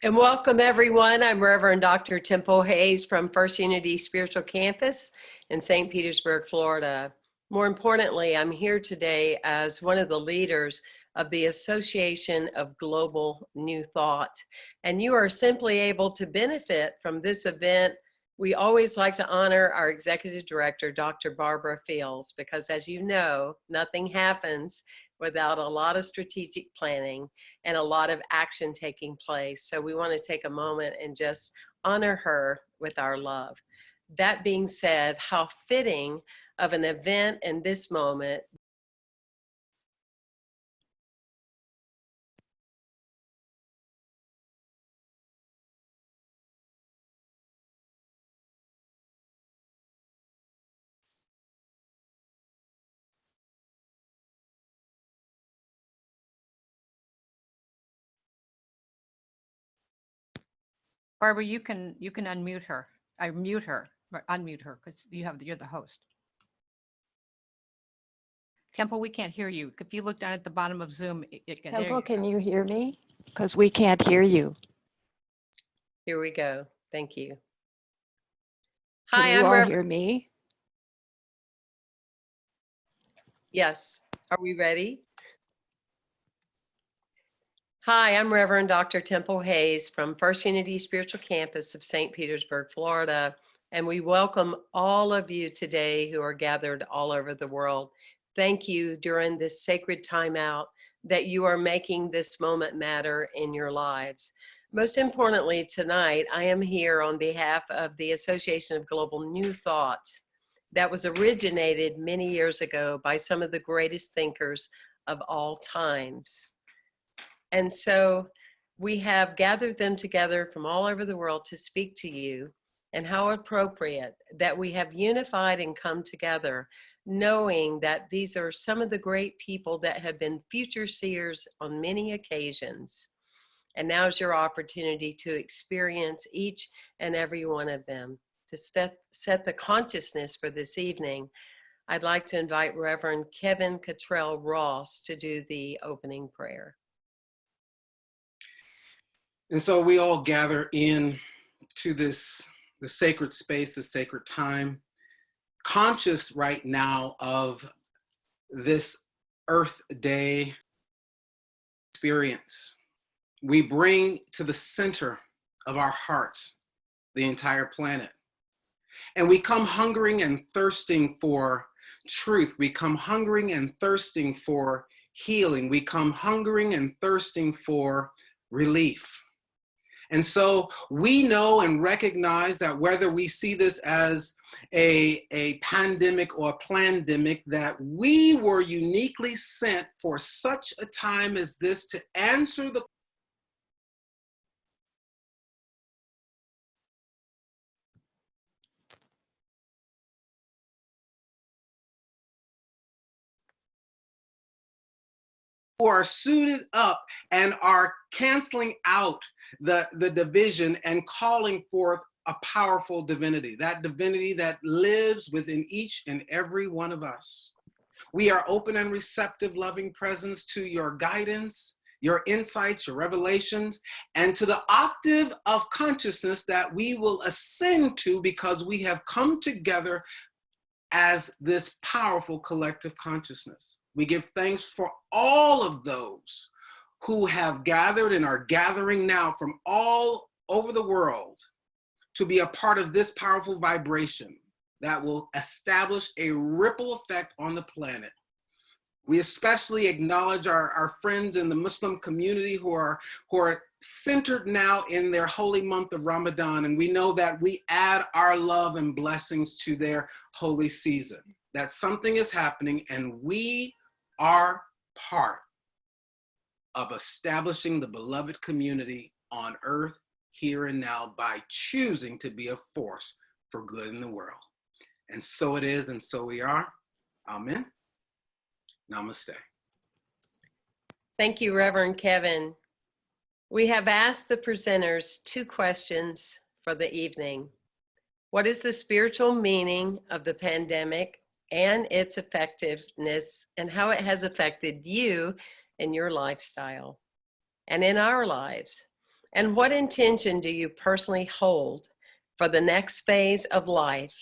And welcome everyone. I'm Reverend Dr. Temple Hayes from First Unity Spiritual Campus in St. Petersburg, Florida. More importantly, I'm here today as one of the leaders of the Association of Global New Thought. And you are simply able to benefit from this event. We always like to honor our Executive Director, Dr. Barbara Fields, because as you know, nothing happens without a lot of strategic planning and a lot of action taking place. So we want to take a moment and just honor her with our love. That being said, how fitting of an event in this moment. Barbara, you can unmute her. I mute her, or unmute her because you're the host. Temple, we can't hear you. If you look down at the bottom of Zoom, Temple, can you hear me? Because we can't hear you. Here we go. Thank you. Can Hi, you I'm all Reverend. hear me? Yes. Are we ready? Hi, I'm Reverend Dr. Temple Hayes from First Unity Spiritual Campus of St. Petersburg, Florida. And we welcome all of you today who are gathered all over the world. Thank you during this sacred time out that you are making this moment matter in your lives. Most importantly, tonight, I am here on behalf of the Association of Global New Thought that was originated many years ago by some of the greatest thinkers of all times. And so we have gathered them together from all over the world to speak to you, and how appropriate that we have unified and come together, knowing that these are some of the great people that have been future seers on many occasions. And now's your opportunity to experience each and every one of them. To set the consciousness for this evening, I'd like to invite Reverend Kevin Cottrell Ross to do the opening prayer. And so we all gather in to the sacred space, the sacred time, conscious right now of this Earth Day experience. We bring to the center of our hearts the entire planet. And we come hungering and thirsting for truth. We come hungering and thirsting for healing. We come hungering and thirsting for relief. And so we know and recognize that whether we see this as a pandemic or a plandemic, that we were uniquely sent for such a time as this to answer the who are suited up and are canceling out the division and calling forth a powerful divinity, that divinity that lives within each and every one of us. We are open and receptive, loving presence to your guidance, your insights, your revelations, and to the octave of consciousness that we will ascend to because we have come together as this powerful collective consciousness. We give thanks for all of those who have gathered and are gathering now from all over the world to be a part of this powerful vibration that will establish a ripple effect on the planet We especially acknowledge our friends in the Muslim community who are centered now in their holy month of Ramadan. And we know that we add our love and blessings to their holy season, that something is happening and we are part of establishing the beloved community on earth here and now by choosing to be a force for good in the world. And so it is, and so we are. Amen. Namaste. Thank you, Reverend Kevin. We have asked the presenters 2 questions for the evening. What is the spiritual meaning of the pandemic and its effectiveness, and how it has affected you in your lifestyle and in our lives? And what intention do you personally hold for the next phase of life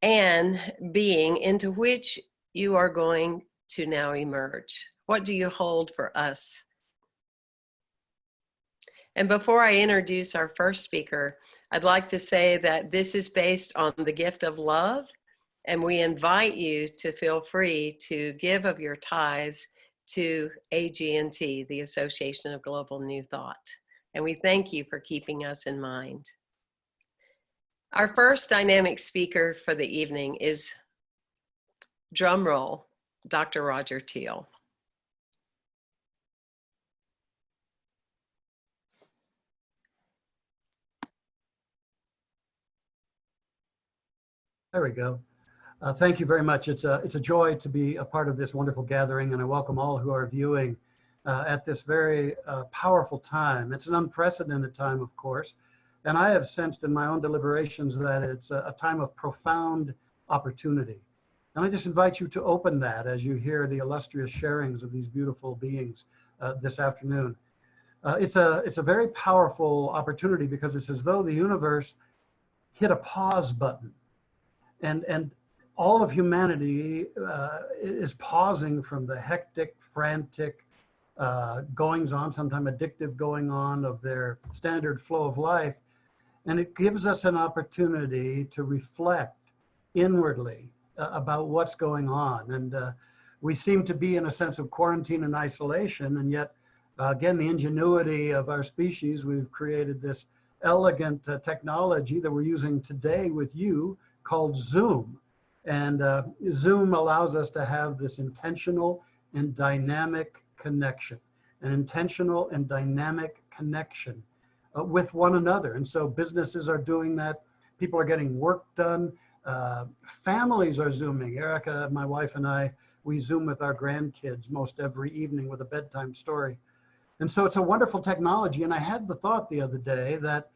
and being into which you are going to now emerge? What do you hold for us? And before I introduce our first speaker, I'd like to say that this is based on the gift of love, and we invite you to feel free to give of your tithes to AGNT, the Association of Global New Thought. And we thank you for keeping us in mind. Our first dynamic speaker for the evening is, drum roll, Dr. Roger Teal. There we go. Thank you very much. It's a joy to be a part of this wonderful gathering, and I welcome all who are viewing at this very powerful time. It's an unprecedented time, of course, and I have sensed in my own deliberations that it's a time of profound opportunity. And I just invite you to open that as you hear the illustrious sharings of these beautiful beings this afternoon. It's a very powerful opportunity because it's as though the universe hit a pause button. And all of humanity is pausing from the hectic, frantic goings on, sometimes addictive going on of their standard flow of life. And it gives us an opportunity to reflect inwardly about what's going on. And we seem to be in a sense of quarantine and isolation. And yet, again, the ingenuity of our species, we've created this elegant technology that we're using today with you, called Zoom. And Zoom allows us to have this intentional and dynamic connection, an intentional and dynamic connection with one another. And so businesses are doing that. People are getting work done. Families are Zooming. Erica, my wife, and I, we Zoom with our grandkids most every evening with a bedtime story. And so it's a wonderful technology. And I had the thought the other day that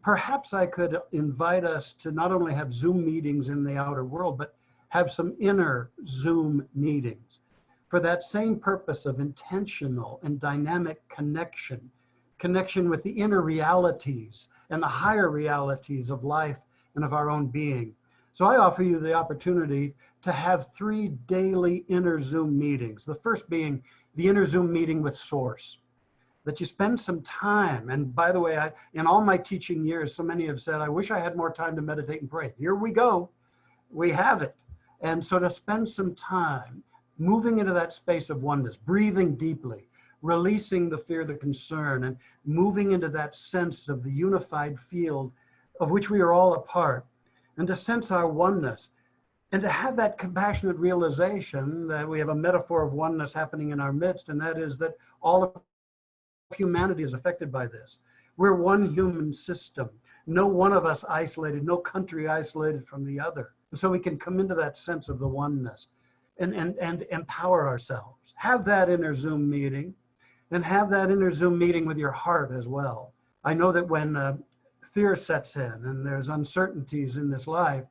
perhaps I could invite us to not only have Zoom meetings in the outer world, but have some inner Zoom meetings for that same purpose of intentional and dynamic connection with the inner realities and the higher realities of life and of our own being. So I offer you the opportunity to have 3 daily inner Zoom meetings. The first being the inner Zoom meeting with Source. That you spend some time. And by the way, in all my teaching years, so many have said, I wish I had more time to meditate and pray. Here we go. We have it. And so to spend some time moving into that space of oneness, breathing deeply, releasing the fear, the concern, and moving into that sense of the unified field of which we are all a part, and to sense our oneness, and to have that compassionate realization that we have a metaphor of oneness happening in our midst, and that is that all of humanity is affected by this. We're one human system. No one of us isolated, no country isolated from the other. And so we can come into that sense of the oneness and empower ourselves. Have that inner Zoom meeting, and have that inner Zoom meeting with your heart as well. I know that when fear sets in and there's uncertainties in this life,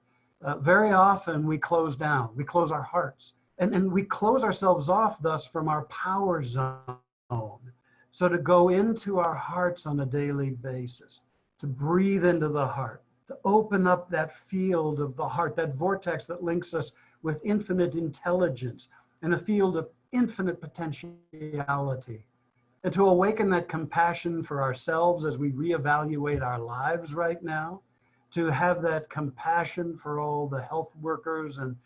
very often we close down, we close our hearts, and we close ourselves off thus from our power zone. So to go into our hearts on a daily basis, to breathe into the heart, to open up that field of the heart, that vortex that links us with infinite intelligence and a field of infinite potentiality, and to awaken that compassion for ourselves as we reevaluate our lives right now, to have that compassion for all the health workers and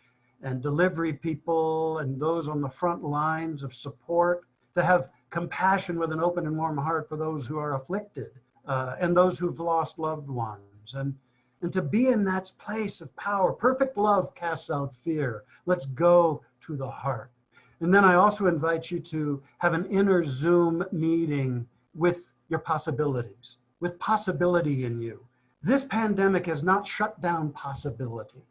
and delivery people and those on the front lines of support, to have compassion with an open and warm heart for those who are afflicted and those who've lost loved ones. And to be in that place of power. Perfect love casts out fear. Let's go to the heart. And then I also invite you to have an inner Zoom meeting with your possibilities, with possibility in you. This pandemic has not shut down possibility.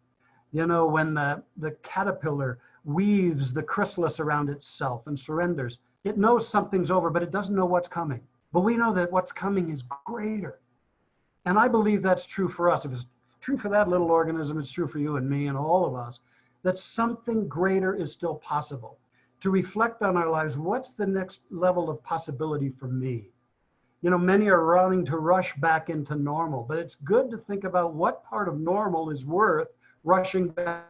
You know, when the caterpillar weaves the chrysalis around itself and surrenders, it knows something's over, but it doesn't know what's coming. But we know that what's coming is greater. And I believe that's true for us. If it's true for that little organism, it's true for you and me and all of us, that something greater is still possible. To reflect on our lives, what's the next level of possibility for me? You know, many are running to rush back into normal, but it's good to think about what part of normal is worth rushing back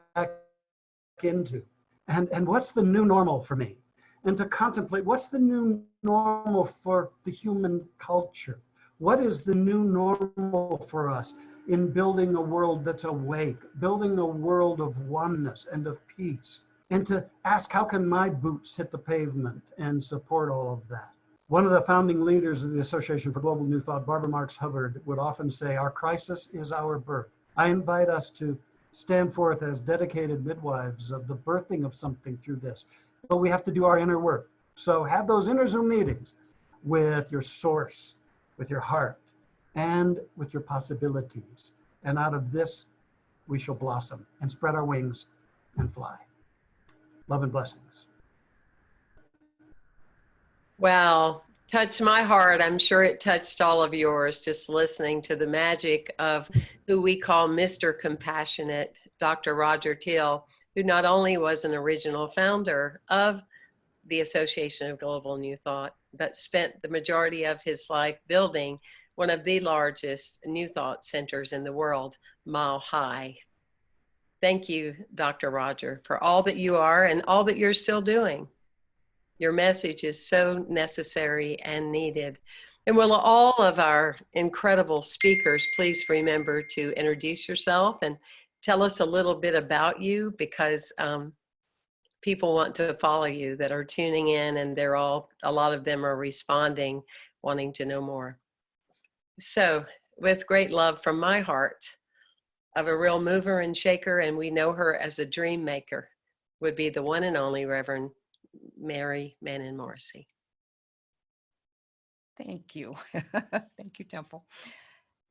into. And what's the new normal for me? And to contemplate what's the new normal for the human culture? What is the new normal for us in building a world that's awake, building a world of oneness and of peace? And to ask, how can my boots hit the pavement and support all of that? One of the founding leaders of the Association for Global New Thought, Barbara Marx Hubbard, would often say, our crisis is our birth. I invite us to stand forth as dedicated midwives of the birthing of something through this. But we have to do our inner work. So have those inner Zoom meetings with your source, with your heart, and with your possibilities. And out of this, we shall blossom and spread our wings and fly. Love and blessings. Well, touched my heart. I'm sure it touched all of yours, just listening to the magic of who we call Mr. Compassionate, Dr. Roger Till, who not only was an original founder of the Association of Global New Thought, but spent the majority of his life building one of the largest New Thought centers in the world, Mile High. Thank you, Dr. Roger, for all that you are and all that you're still doing. Your message is so necessary and needed. And will all of our incredible speakers please remember to introduce yourself and tell us a little bit about you, because people want to follow you that are tuning in, and a lot of them are responding, wanting to know more. So with great love from my heart of a real mover and shaker, and we know her as a dream maker, would be the one and only Reverend Mary Manning Morrissey. Thank you. Thank you, Temple.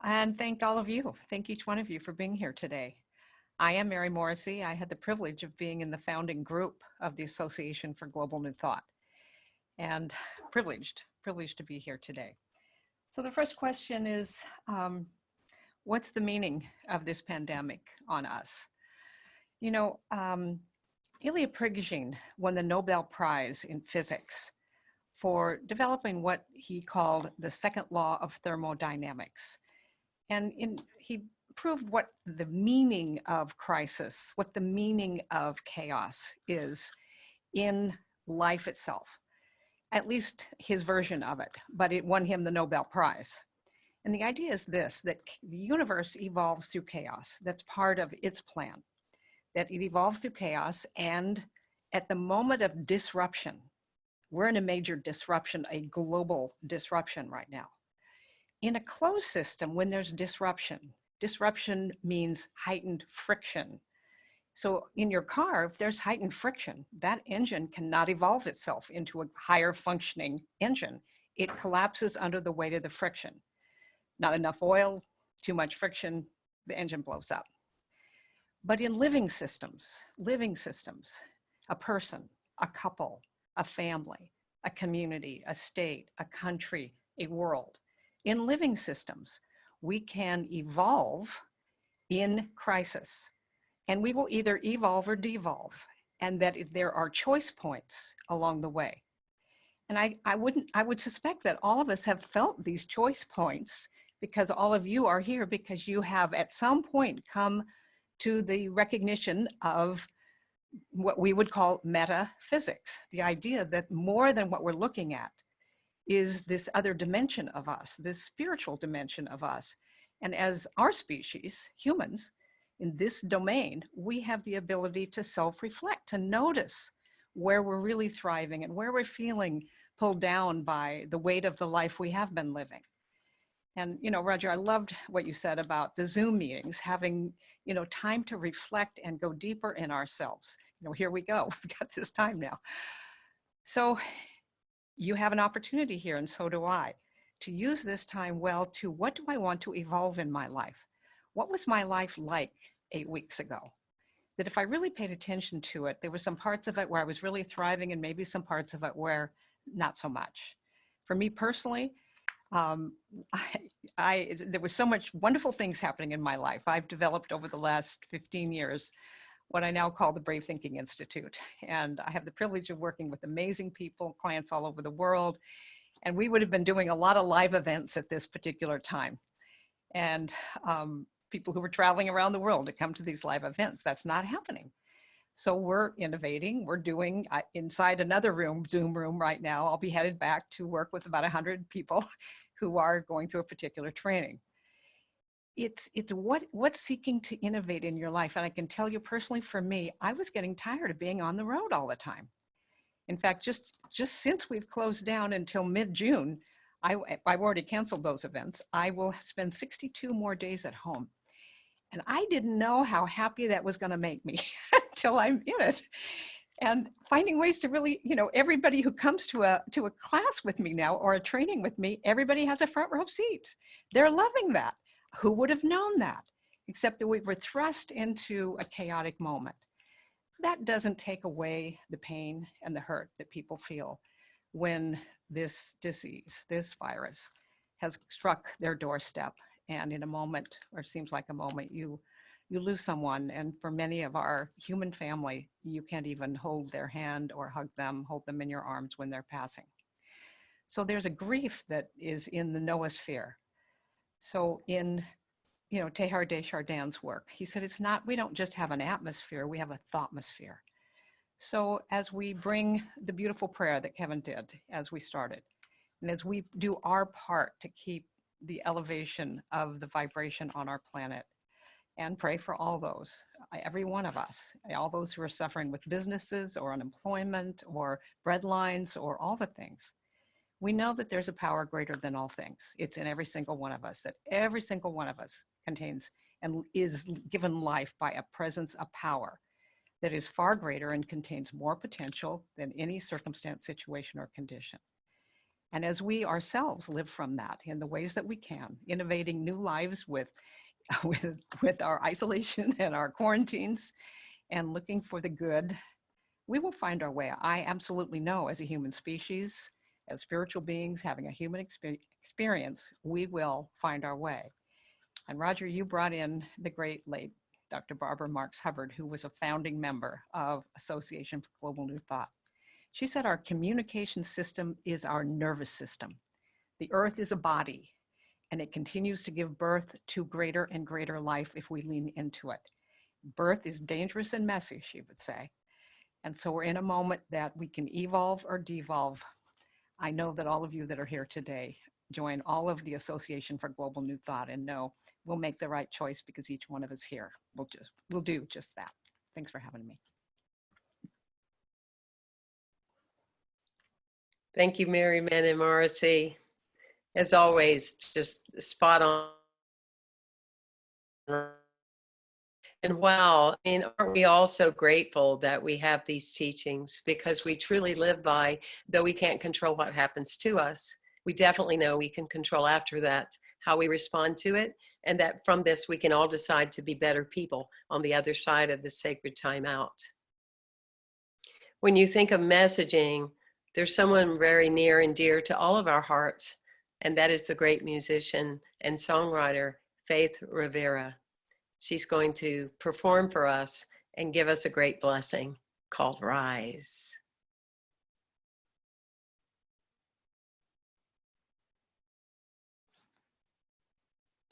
And thank all of you. Thank each one of you for being here today. I am Mary Morrissey. I had the privilege of being in the founding group of the Association for Global New Thought, and privileged to be here today. So the first question is, what's the meaning of this pandemic on us? You know, Ilya Prigogine won the Nobel Prize in Physics for developing what he called the second law of thermodynamics. And he proved what the meaning of crisis, what the meaning of chaos is in life itself, at least his version of it, but it won him the Nobel Prize. And the idea is this, that the universe evolves through chaos. That's part of its plan, that it evolves through chaos, and at the moment of disruption, we're in a major disruption, a global disruption right now. In a closed system, when there's disruption means heightened friction. So in your car, if there's heightened friction, that engine cannot evolve itself into a higher functioning engine. It collapses under the weight of the friction. Not enough oil, too much friction, the engine blows up. But in living systems, a person, a couple, a family, a community, a state, a country, a world. In living systems, we can evolve in crisis, and we will either evolve or devolve, and that there are choice points along the way. And I would suspect that all of us have felt these choice points, because all of you are here because you have at some point come to the recognition of what we would call metaphysics, the idea that more than what we're looking at is this other dimension of us, this spiritual dimension of us. And as our species, humans, in this domain, we have the ability to self-reflect, to notice where we're really thriving and where we're feeling pulled down by the weight of the life we have been living. And, you know, Roger, I loved what you said about the Zoom meetings, having, you know, time to reflect and go deeper in ourselves. You know, here we go, we've got this time now. So you have an opportunity here, and so do I, to use this time well to what do I want to evolve in my life? What was my life like 8 weeks ago? That if I really paid attention to it, there were some parts of it where I was really thriving and maybe some parts of it where not so much. For me personally, there was so much wonderful things happening in my life. I've developed over the last 15 years what I now call the Brave Thinking Institute. And I have the privilege of working with amazing people, clients all over the world. And we would have been doing a lot of live events at this particular time. And people who were traveling around the world to come to these live events, that's not happening. So we're innovating, we're doing inside another room, Zoom room right now. I'll be headed back to work with about 100 people who are going through a particular training. It's what's seeking to innovate in your life. And I can tell you personally, for me, I was getting tired of being on the road all the time. In fact, just since we've closed down until mid-June, I've already canceled those events. I will spend 62 more days at home. And I didn't know how happy that was going to make me until I'm in it. And finding ways to really, you know, everybody who comes to a class with me now or a training with me, everybody has a front row seat. They're loving that. Who would have known that? Except that we were thrust into a chaotic moment. That doesn't take away the pain and the hurt that people feel when this disease, this virus, has struck their doorstep. And in a moment, or seems like a moment, you lose someone. And for many of our human family, you can't even hold their hand or hug them, hold them in your arms when they're passing. So there's a grief that is in the noosphere. So in, you know, Teilhard de Chardin's work, he said, it's not, we don't just have an atmosphere, we have a thoughtmosphere. So as we bring the beautiful prayer that Kevin did as we started, and as we do our part to keep the elevation of the vibration on our planet, and pray for all those, every one of us, all those who are suffering with businesses or unemployment or breadlines or all the things. We know that there's a power greater than all things. It's in every single one of us, that every single one of us contains and is given life by a presence, a power that is far greater and contains more potential than any circumstance, situation, or condition. And as we ourselves live from that in the ways that we can, innovating new lives with our isolation and our quarantines and looking for the good, we will find our way. I absolutely know, as a human species, as spiritual beings having a human experience, we will find our way. And Roger, you brought in the great late Dr. Barbara Marx Hubbard, who was a founding member of Association for Global New Thought. She said our communication system is our nervous system. The earth is a body, and it continues to give birth to greater and greater life if we lean into it. Birth is dangerous and messy, she would say. And so we're in a moment that we can evolve or devolve. I know that all of you that are here today join all of the Association for Global New Thought and know we'll make the right choice because each one of us here will do just that. Thanks for having me. Thank you, Mary Man and Morrissey. As always, just spot on. And wow, I mean, aren't we all so grateful that we have these teachings, because we truly live by, though we can't control what happens to us, we definitely know we can control after that how we respond to it, and that from this we can all decide to be better people on the other side of the sacred time out. When you think of messaging, there's someone very near and dear to all of our hearts, and that is the great musician and songwriter, Faith Rivera. She's going to perform for us and give us a great blessing called Rise.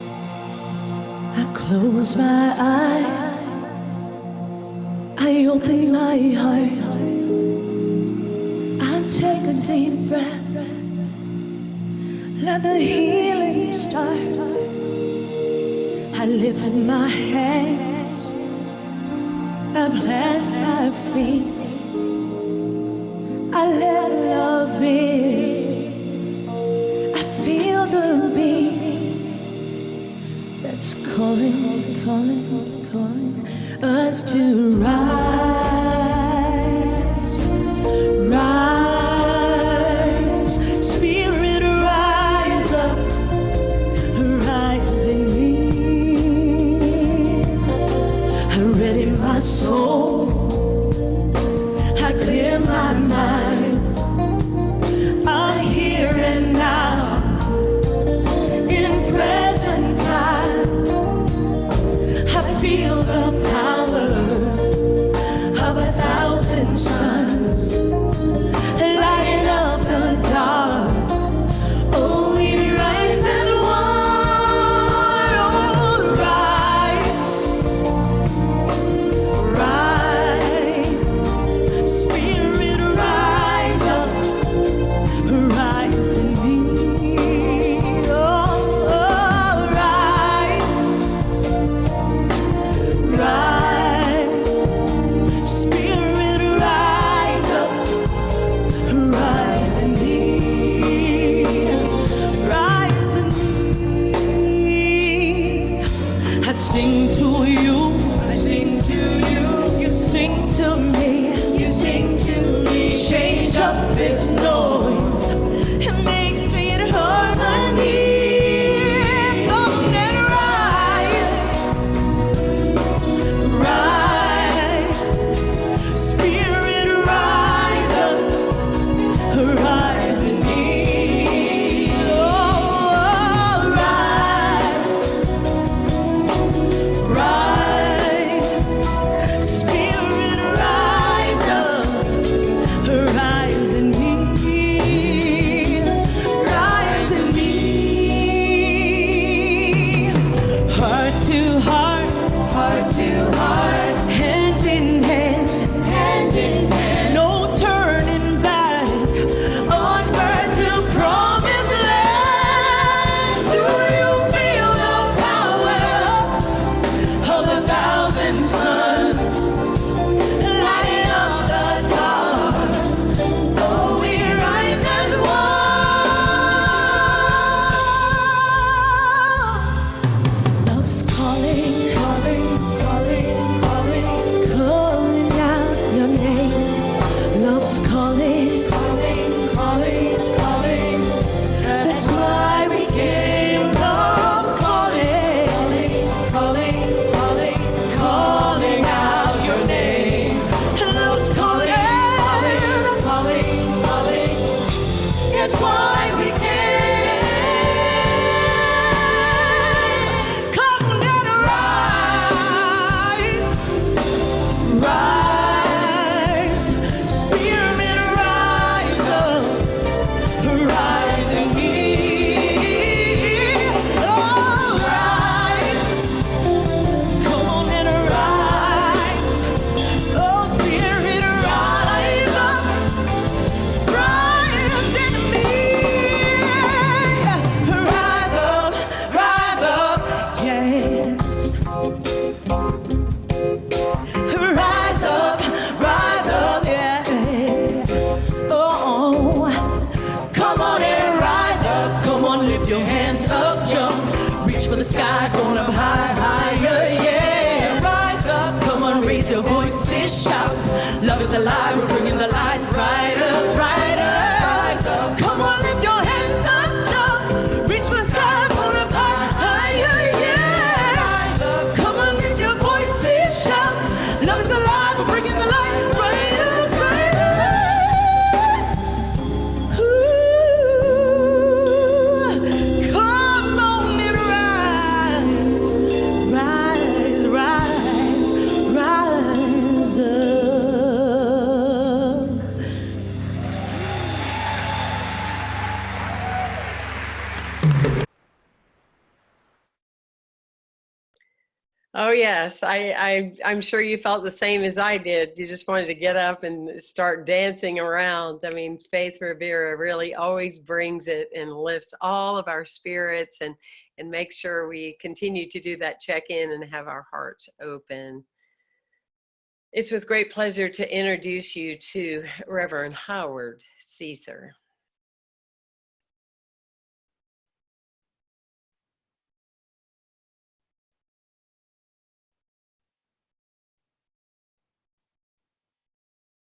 I close my eyes, I open my heart, I take a deep breath, let the healing start. I lifted my hands I plant my feet. I let love in. I feel the beat that's calling, calling, calling us to rise, rise, spirit rise up, rise in me. I ready my soul, I clear my mind. I'm here and now, in present time. I feel the power of 1,000 suns lighting up the dark. Oh, we rise as one. Oh, rise, rise, spirit rise up, rise in me. Oh, rise, rise, spirit rise up, rise in me, rise in me. I sing to you, I sing to you, you sing to me, you sing to me. Change up this noise, it makes it harmony. Come and rise, rise, spirit rise up, rise in me. Oh, rise, rise, spirit rise up, rise in me, rise in me. Heart to heart, heart to heart, hand in hand, hand in hand. No turning back, onward to promised land. Do you feel the power of 1,000 suns lighting up the dark? Oh, we rise as one. Love's calling, calling, calling, calling, calling out your name. Love's calling, calling, calling, calling. That's why we came. Love's calling, calling, calling, calling out your name. Love's calling, calling, calling, calling. It's why we came. Come and rise, rise, spirit rise up, rise in me. Oh, rise, come on and rise. Oh, spirit rise up, rise in me. Rise up, yes. Rise up, yeah. Oh, come on and rise up. Come on, lift your hands up, jump, reach for the sky, going up high, higher, yeah. Rise up, come on, raise your voices, shout. Love is alive, we're bringing the light brighter, brighter. Rise up, come on, lift your hands up, jump, reach for the sky, going up high, higher, yeah. Rise up, come on, lift your voices, shout. Love is alive, we're bringing the light brighter, brighter. Ooh, come on and rise, rise, rise, rise up. Oh yes, I'm sure you felt the same as I did. You just wanted to get up and start dancing around. I mean, Faith Rivera really always brings it and lifts all of our spirits and makes sure we continue to do that check-in and have our hearts open. It's with great pleasure to introduce you to Reverend Howard Caesar.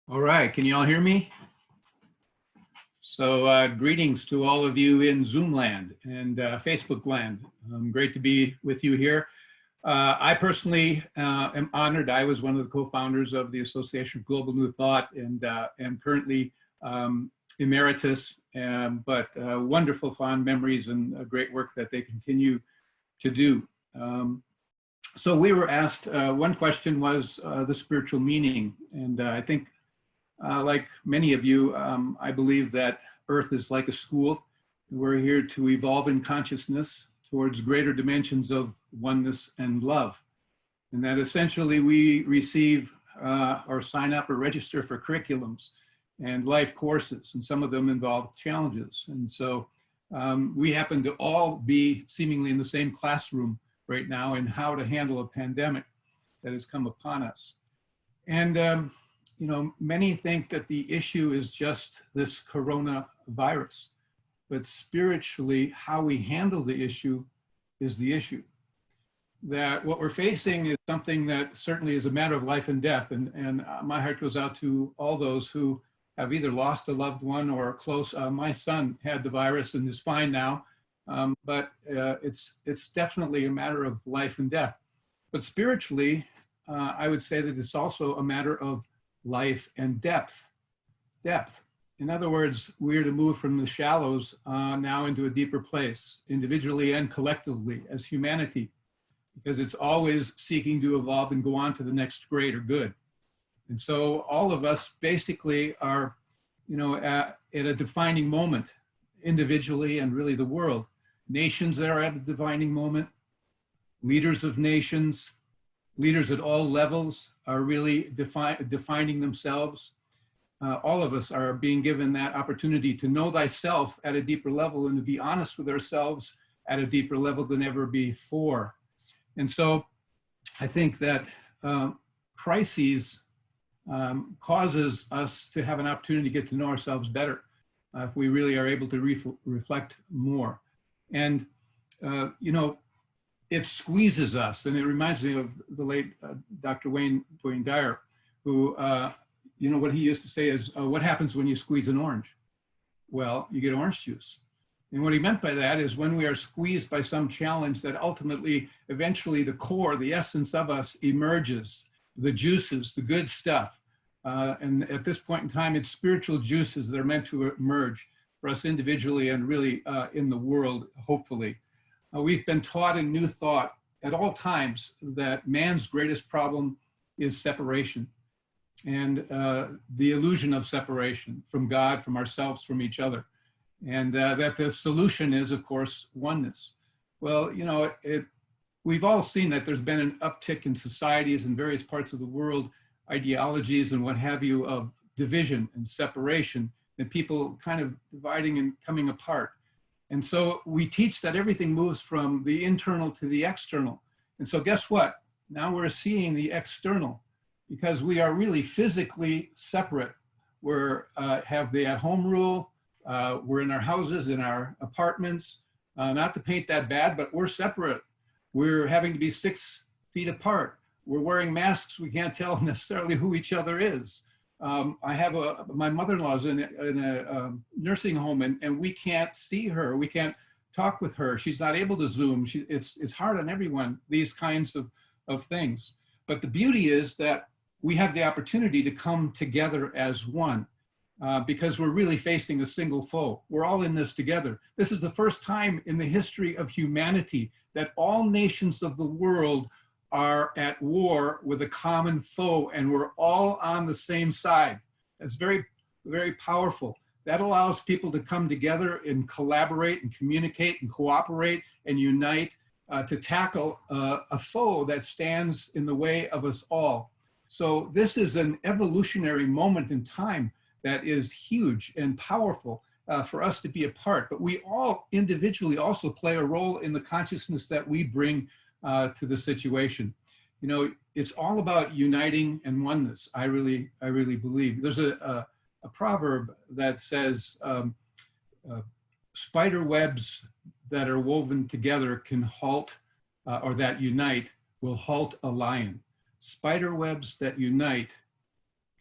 All right, can you all hear me? So greetings to all of you in Zoom land and Facebook land. Great to be with you here. I personally am honored. I was one of the co-founders of the Association for Global New Thought and am currently emeritus, but wonderful fond memories and great work that they continue to do. So we were asked, one question was the spiritual meaning. And I think like many of you, I believe that Earth is like a school. We're here to evolve in consciousness towards greater dimensions of oneness and love. And that essentially we receive or sign up or register for curriculums and life courses, and some of them involve challenges. And so we happen to all be seemingly in the same classroom right now in how to handle a pandemic that has come upon us. And you know, many think that the issue is just this coronavirus, but spiritually, how we handle the issue is the issue. That what we're facing is something that certainly is a matter of life and death. And my heart goes out to all those who have either lost a loved one or close. My son had the virus and is fine now, but it's definitely a matter of life and death. But spiritually, I would say that it's also a matter of life and depth. In other words, we're to move from the shallows now into a deeper place, individually and collectively as humanity, because it's always seeking to evolve and go on to the next greater good. And so all of us basically are, you know, at a defining moment, individually and really the world. Nations that are at a defining moment, leaders of nations, leaders at all levels are really defining themselves. All of us are being given that opportunity to know thyself at a deeper level and to be honest with ourselves at a deeper level than ever before. And so I think that crises causes us to have an opportunity to get to know ourselves better if we really are able to reflect more. And, you know, it squeezes us. And it reminds me of the late Dr. Wayne Dyer, who, you know, what he used to say is, what happens when you squeeze an orange? Well, you get orange juice. And what he meant by that is when we are squeezed by some challenge that ultimately, eventually the core, the essence of us emerges, the juices, the good stuff. And at this point in time, it's spiritual juices that are meant to emerge for us individually and really in the world, hopefully. We've been taught in New Thought at all times that man's greatest problem is separation and the illusion of separation from God, from ourselves, from each other. And that the solution is, of course, oneness. Well, you know, we've all seen that there's been an uptick in societies in various parts of the world, ideologies and what have you, of division and separation, and people kind of dividing and coming apart. And so we teach that everything moves from the internal to the external. And so guess what? Now we're seeing the external because we are really physically separate. We're have the at-home rule. We're in our houses, in our apartments. Not to paint that bad, but we're separate. We're having to be 6 feet apart. We're wearing masks. We can't tell necessarily who each other is. I have my mother-in-law's in a nursing home and we can't see her. We can't talk with her. She's not able to Zoom. It's hard on everyone, these kinds of things. But the beauty is that we have the opportunity to come together as one because we're really facing a single foe. We're all in this together. This is the first time in the history of humanity that all nations of the world are at war with a common foe and we're all on the same side. That's very, very powerful. That allows people to come together and collaborate and communicate and cooperate and unite to tackle a foe that stands in the way of us all. So this is an evolutionary moment in time that is huge and powerful for us to be a part, but we all individually also play a role in the consciousness that we bring to the situation. You know, it's all about uniting and oneness. I really believe. There's a proverb that says, spider webs that are woven together can halt, or that unite will halt a lion. Spider webs that unite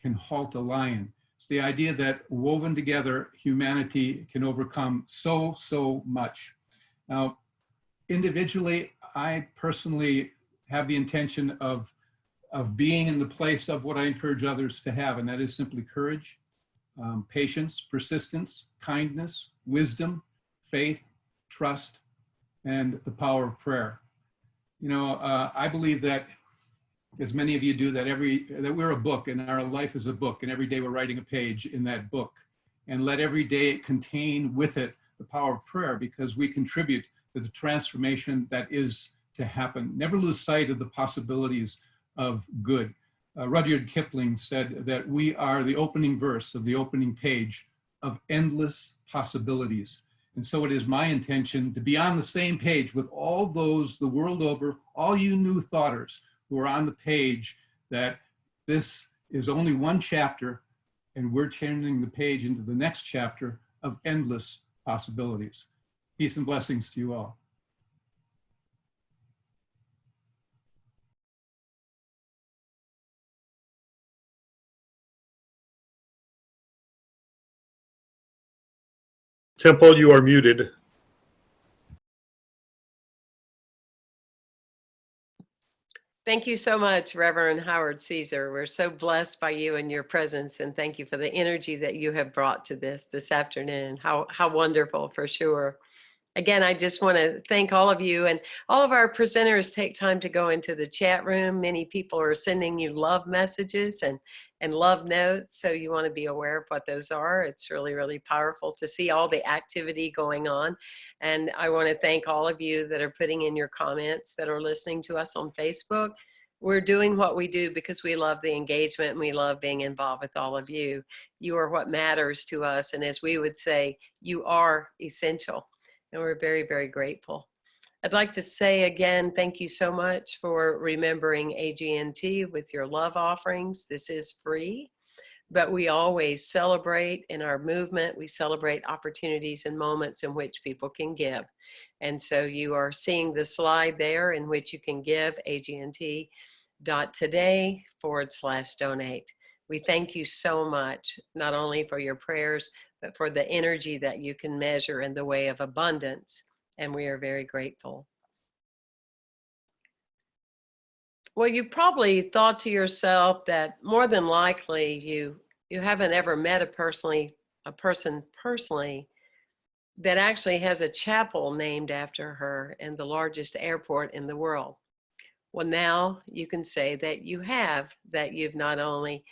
can halt a lion. It's the idea that woven together, humanity can overcome so much. Now, individually, I personally have the intention of being in the place of what I encourage others to have, and that is simply courage, patience, persistence, kindness, wisdom, faith, trust, and the power of prayer. You know, I believe that, as many of you do, that we're a book and our life is a book, and every day we're writing a page in that book. And let every day contain with it the power of prayer, because we contribute to the transformation that is to happen. Never lose sight of the possibilities of good. Rudyard Kipling said that we are the opening verse of the opening page of endless possibilities. And so it is my intention to be on the same page with all those the world over, all you new thoughters who are on the page, that this is only one chapter and we're turning the page into the next chapter of endless possibilities. Peace and blessings to you all. Temple, you are muted. Thank you so much, Reverend Howard Caesar. We're so blessed by you and your presence, and thank you for the energy that you have brought to this afternoon. How wonderful, for sure. Again, I just want to thank all of you, and all of our presenters take time to go into the chat room. Many people are sending you love messages and love notes, so you want to be aware of what those are. It's really powerful to see all the activity going on. And I want to thank all of you that are putting in your comments, that are listening to us on Facebook. We're doing what we do because we love the engagement and we love being involved with all of you. You are what matters to us, and as we would say, you are essential. And we're very grateful. I'd like to say again, thank you so much for remembering AGNT with your love offerings. This is free, but we always celebrate in our movement. We celebrate opportunities and moments in which people can give. And so you are seeing the slide there in which you can give, agnt.today/donate. We thank you so much, not only for your prayers, but for the energy that you can measure in the way of abundance. And we are very grateful. Well, you probably thought to yourself that more than likely you haven't ever met a person personally that actually has a chapel named after her in the largest airport in the world. Well, now you can say that you have, that you've not only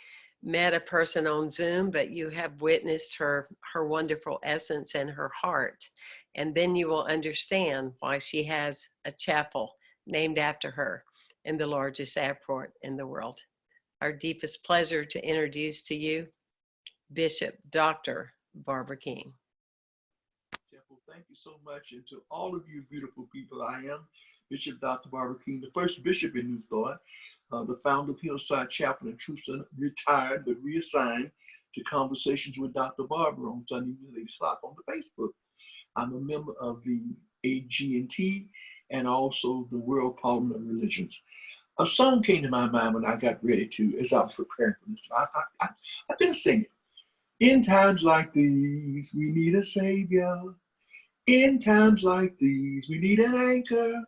met a person on Zoom, but you have witnessed her wonderful essence and her heart. And then you will understand why she has a chapel named after her in the largest airport in the world. Our deepest pleasure to introduce to you Bishop Dr. Barbara King. Thank you so much. And to all of you beautiful people, I am Bishop Dr. Barbara King, the first bishop in New Thought, the founder of Hillside Chapel in Truth, retired but reassigned to Conversations with Dr. Barbara on Sunday at 8 o'clock on the Facebook. I'm a member of the AGNT and also the World Parliament of Religions. A song came to my mind when I got ready to, as I was preparing for this. I've been singing. In times like these, we need a savior. In times like these, we need an anchor.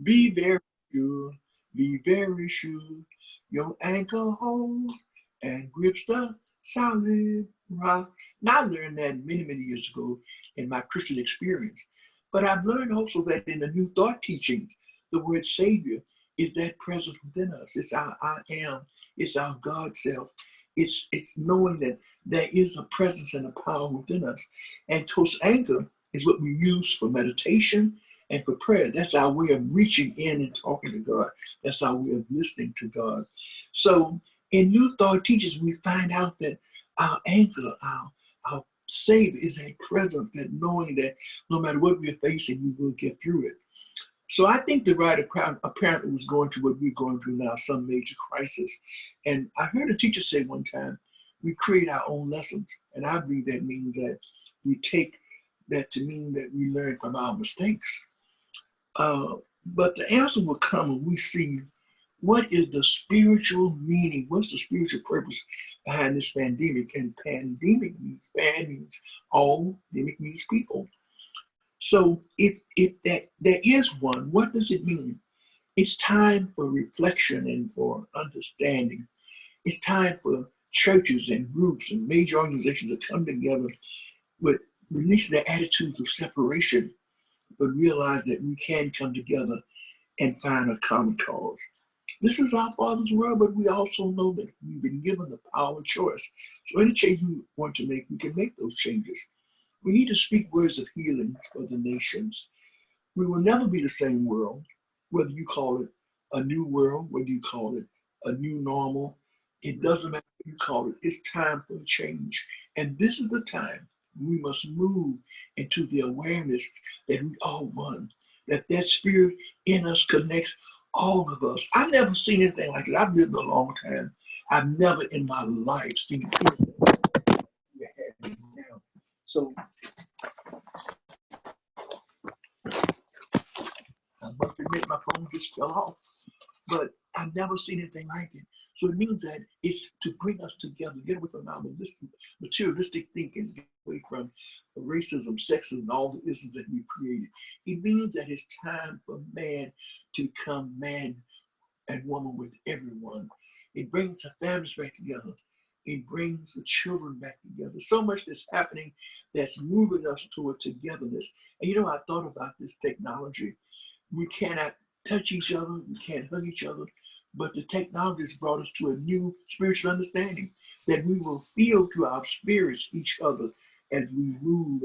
Be very sure, be very sure. Your anchor holds and grips the solid rock. Now I learned that many years ago in my Christian experience. But I've learned also that in the New Thought teachings, the word Savior is that presence within us. It's our I am. It's our God self. It's knowing that there is a presence and a power within us. And Toast Anchor is what we use for meditation and for prayer. That's our way of reaching in and talking to God. That's our way of listening to God. So in New Thought teachings, we find out that our anchor, our Savior is a presence, that knowing that no matter what we're facing, we will get through it. So I think the writer apparently was going through what we're going through now, some major crisis. And I heard a teacher say one time, we create our own lessons. And I believe that means that we take that to mean that we learn from our mistakes. But the answer will come when we see what is the spiritual meaning, what's the spiritual purpose behind this pandemic. And pandemic means all, demic means people. So if there is one, what does it mean? It's time for reflection and for understanding. It's time for churches and groups and major organizations to come together with releasing their attitudes of separation, but realize that we can come together and find a common cause. This is our Father's world, but we also know that we've been given the power of choice. So any change we want to make, we can make those changes. We need to speak words of healing for the nations. We will never be the same world, whether you call it a new world, whether you call it a new normal. It doesn't matter what you call it. It's time for a change. And this is the time we must move into the awareness that we all one, that spirit in us connects all of us. I've never seen anything like it. I've lived a long time. I've never in my life seen anything like we're having now. So I must admit my phone just fell off, but I've never seen anything like it. So it means that it's to bring us together, get away from our materialistic thinking, get away from racism, sexism, and all the isms that we created. It means that it's time for man to become man and woman with everyone. It brings the families back together. It brings the children back together. So much that's happening that's moving us toward togetherness. And you know, I thought about this technology. We cannot touch each other, we can't hug each other, but the technology has brought us to a new spiritual understanding that we will feel through our spirits each other as we move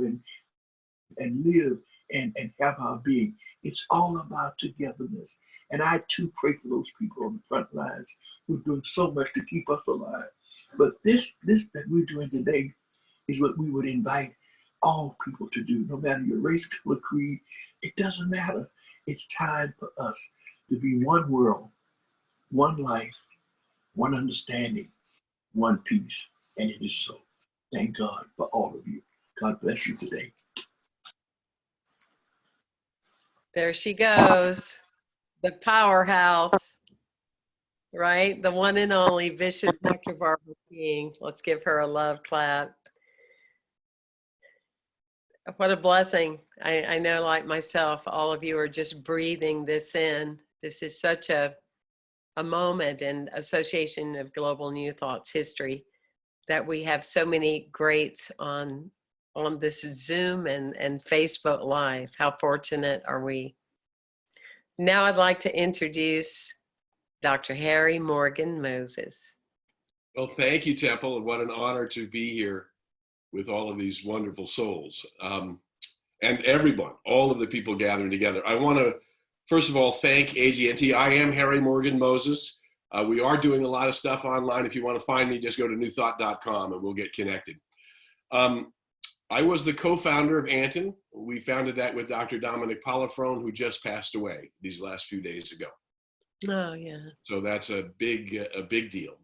and live and have our being. It's all about togetherness. And I too pray for those people on the front lines who are doing so much to keep us alive. But this that we're doing today is what we would invite all people to do, no matter your race, color, creed. It doesn't matter. It's time for us to be one world, one life, one understanding, one peace. And it is so. Thank God for all of you. God bless you today. There she goes. The powerhouse, right? The one and only Bishop Dr. Barbara King. Let's give her a love clap. What a blessing. I know, like myself, all of you are just breathing this in. This is such a moment in Association of Global New Thoughts history that we have so many greats on this Zoom and Facebook Live. How fortunate are we? Now I'd like to introduce Dr. Harry Morgan Moses. Well, thank you, Temple, and what an honor to be here with all of these wonderful souls. And everyone, all of the people gathering together. I want to, first of all, thank AGNT. I am Harry Morgan Moses. We are doing a lot of stuff online. If you want to find me, just go to newthought.com and we'll get connected. I was the co-founder of Anton. We founded that with Dr. Dominic Polifrone, who just passed away these last few days ago. Oh, yeah. So that's a big deal.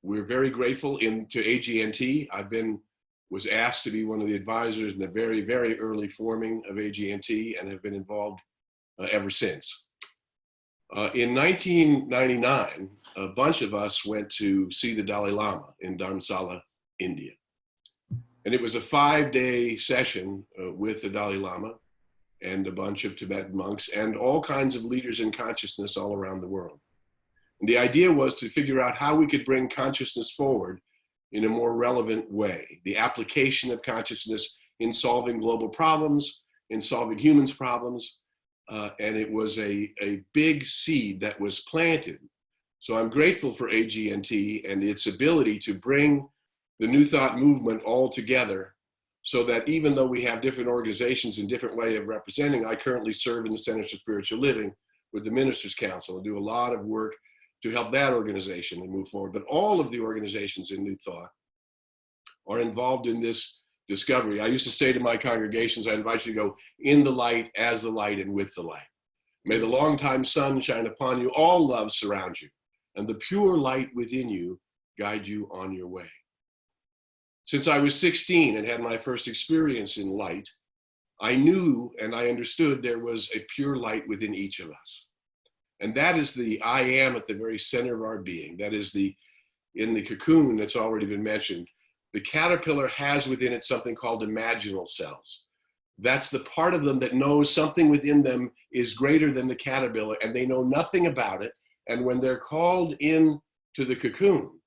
We're very grateful to AGNT. Was asked to be one of the advisors in the very, very early forming of AGNT and have been involved ever since. In 1999, a bunch of us went to see the Dalai Lama in Dharamsala, India. And it was a 5-day session with the Dalai Lama and a bunch of Tibetan monks and all kinds of leaders in consciousness all around the world. And the idea was to figure out how we could bring consciousness forward in a more relevant way. The application of consciousness in solving global problems, in solving humans' problems, and it was a big seed that was planted. So I'm grateful for AGNT and its ability to bring the New Thought movement all together so that even though we have different organizations and different way of representing, I currently serve in the Centers for Spiritual Living with the Ministers Council and do a lot of work to help that organization and move forward. But all of the organizations in New Thought are involved in this discovery. I used to say to my congregations, I invite you to go in the light, as the light, and with the light. May the longtime sun shine upon you, all love surround you, and the pure light within you guide you on your way. Since I was 16 and had my first experience in light, I knew and I understood there was a pure light within each of us. And that is the I am at the very center of our being. That is in the cocoon that's already been mentioned, the caterpillar has within it something called imaginal cells. That's the part of them that knows something within them is greater than the caterpillar, and they know nothing about it. And when they're called in to the cocoon,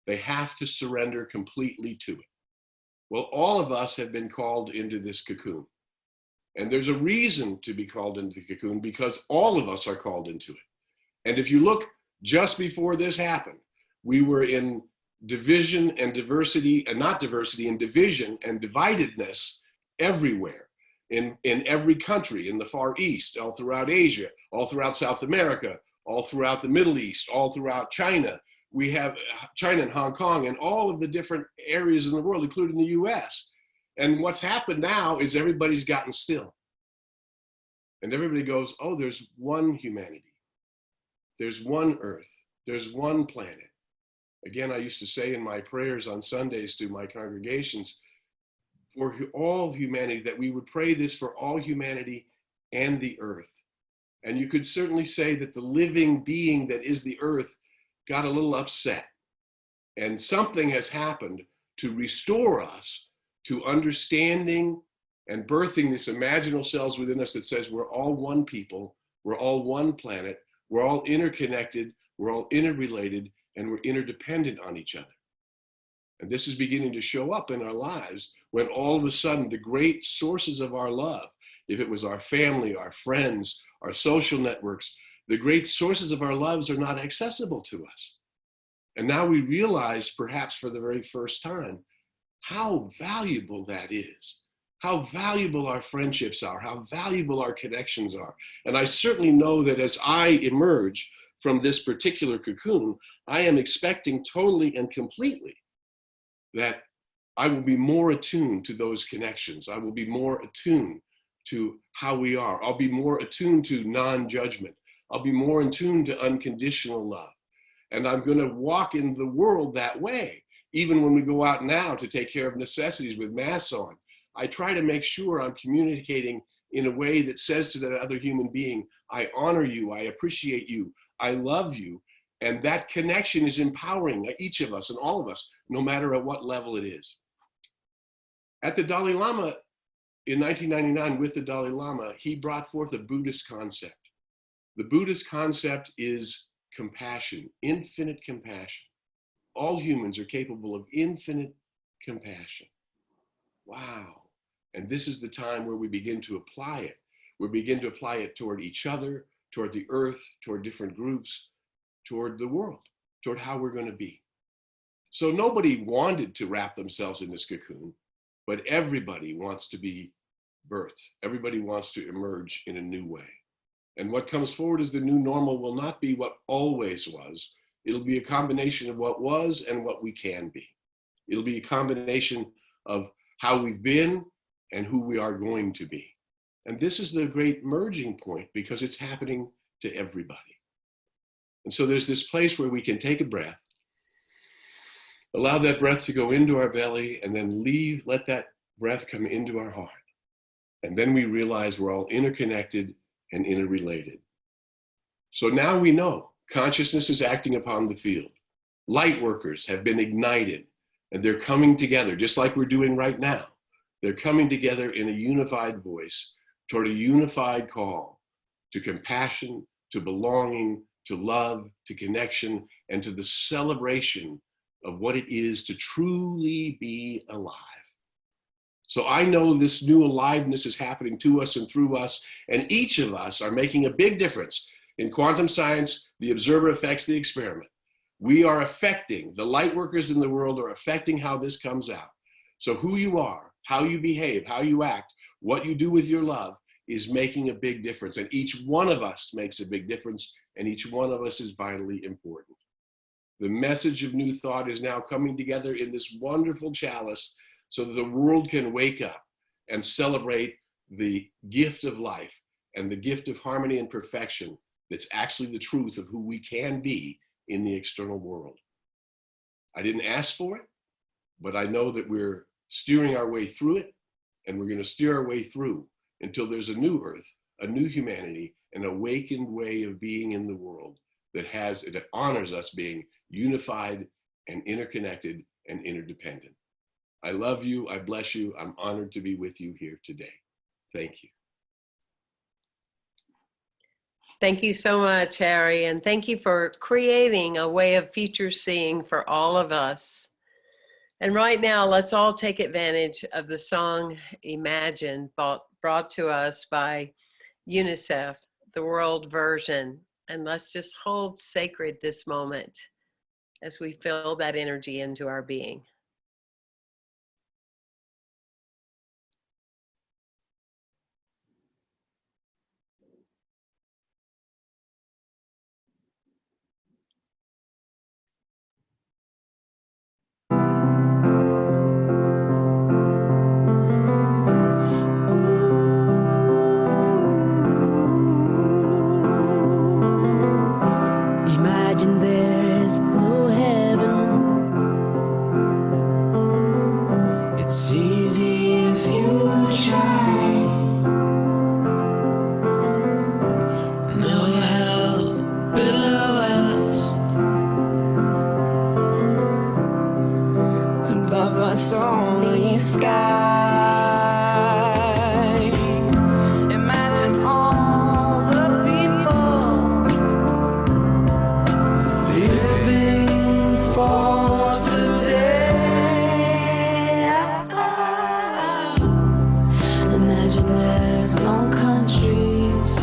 they have to surrender completely to it. Well, all of us have been called into this cocoon. And there's a reason to be called into the cocoon, because all of us are called into it. And if you look just before this happened, we were in division and diversity, and not diversity, and division and dividedness everywhere, in every country, in the Far East, all throughout Asia, all throughout South America, all throughout the Middle East, all throughout China. We have China and Hong Kong and all of the different areas in the world, including the US. And what's happened now is everybody's gotten still. And everybody goes, oh, there's one humanity. There's one earth. There's one planet. Again, I used to say in my prayers on Sundays to my congregations, for all humanity, that we would pray this for all humanity and the earth. And you could certainly say that the living being that is the earth got a little upset. And something has happened to restore us to understanding and birthing this imaginal cells within us that says we're all one people, we're all one planet, we're all interconnected, we're all interrelated, and we're interdependent on each other. And this is beginning to show up in our lives when all of a sudden the great sources of our love, if it was our family, our friends, our social networks, the great sources of our loves are not accessible to us. And now we realize, perhaps for the very first time, how valuable that is, how valuable our friendships are, how valuable our connections are. And I certainly know that as I emerge from this particular cocoon, I am expecting totally and completely that I will be more attuned to those connections. I will be more attuned to how we are. I'll be more attuned to non-judgment. I'll be more in tune to unconditional love. And I'm going to walk in the world that way. Even when we go out now to take care of necessities with masks on, I try to make sure I'm communicating in a way that says to that other human being, I honor you, I appreciate you, I love you. And that connection is empowering each of us and all of us, no matter at what level it is. At the Dalai Lama, in 1999, with the Dalai Lama, he brought forth a Buddhist concept. The Buddhist concept is compassion, infinite compassion. All humans are capable of infinite compassion. Wow. And this is the time where we begin to apply it. We begin to apply it toward each other, toward the earth, toward different groups, toward the world, toward how we're going to be. So nobody wanted to wrap themselves in this cocoon, but everybody wants to be birthed. Everybody wants to emerge in a new way. And what comes forward as the new normal will not be what always was. It'll be a combination of what was and what we can be. It'll be a combination of how we've been and who we are going to be. And this is the great merging point because it's happening to everybody. And so there's this place where we can take a breath, allow that breath to go into our belly, and then let that breath come into our heart. And then we realize we're all interconnected and interrelated. So now we know consciousness is acting upon the field. Light workers have been ignited and they're coming together just like we're doing right now. They're coming together in a unified voice toward a unified call to compassion, to belonging, to love, to connection, and to the celebration of what it is to truly be alive. So I know this new aliveness is happening to us and through us, and each of us are making a big difference. In quantum science, the observer affects the experiment. We are affecting, the light workers in the world are affecting how this comes out. So who you are, how you behave, how you act, what you do with your love is making a big difference. And each one of us makes a big difference, and each one of us is vitally important. The message of New Thought is now coming together in this wonderful chalice so that the world can wake up and celebrate the gift of life and the gift of harmony and perfection that's actually the truth of who we can be in the external world. I didn't ask for it, but I know that we're steering our way through it, and we're going to steer our way through until there's a new earth, a new humanity, an awakened way of being in the world that honors us being unified and interconnected and interdependent. I love you. I bless you. I'm honored to be with you here today. Thank you. Thank you so much, Harry, and thank you for creating a way of future seeing for all of us. And right now, let's all take advantage of the song Imagine, brought to us by UNICEF, the world version. And let's just hold sacred this moment as we feel that energy into our being. Imagine there's no heaven. It's easy if you try. No hell below us. Above us only sky. Imagine all the people living for today. Imagine there's no countries.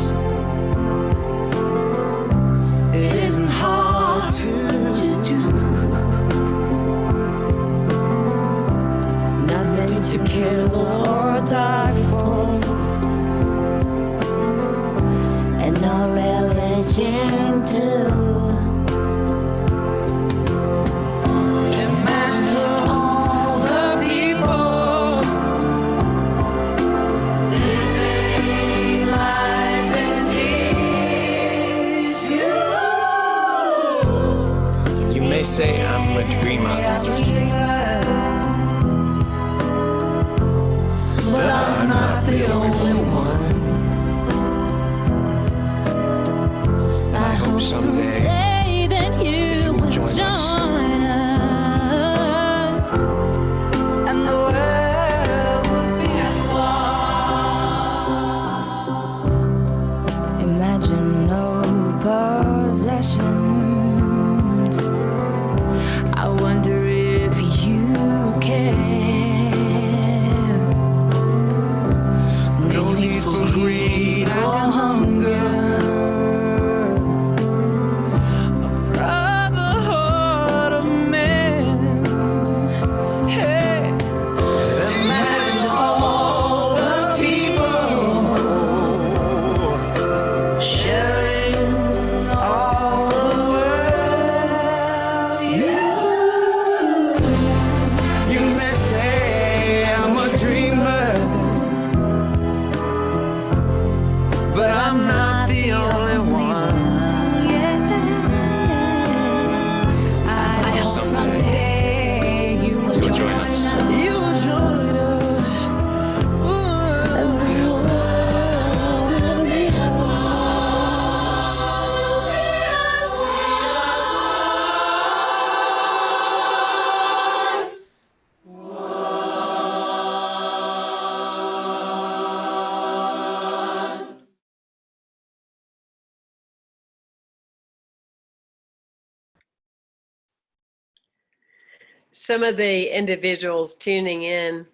It isn't hard to do. Nothing to kill or die for. And no religion too. Imagine all the people living life in peace. You may say I'm a dreamer, but I'm not the only one. I hope someday that you will join us, and the world will be at one. Imagine no possessions. I wonder if you can. No need for greed or hunger. Brotherhood of men. Hey, imagine all the people sharing all the world. You may say I'm a dreamer, but I'm not the only one. I hope someday you will join us. You will join us. And the world will be as Some of the individuals tuning in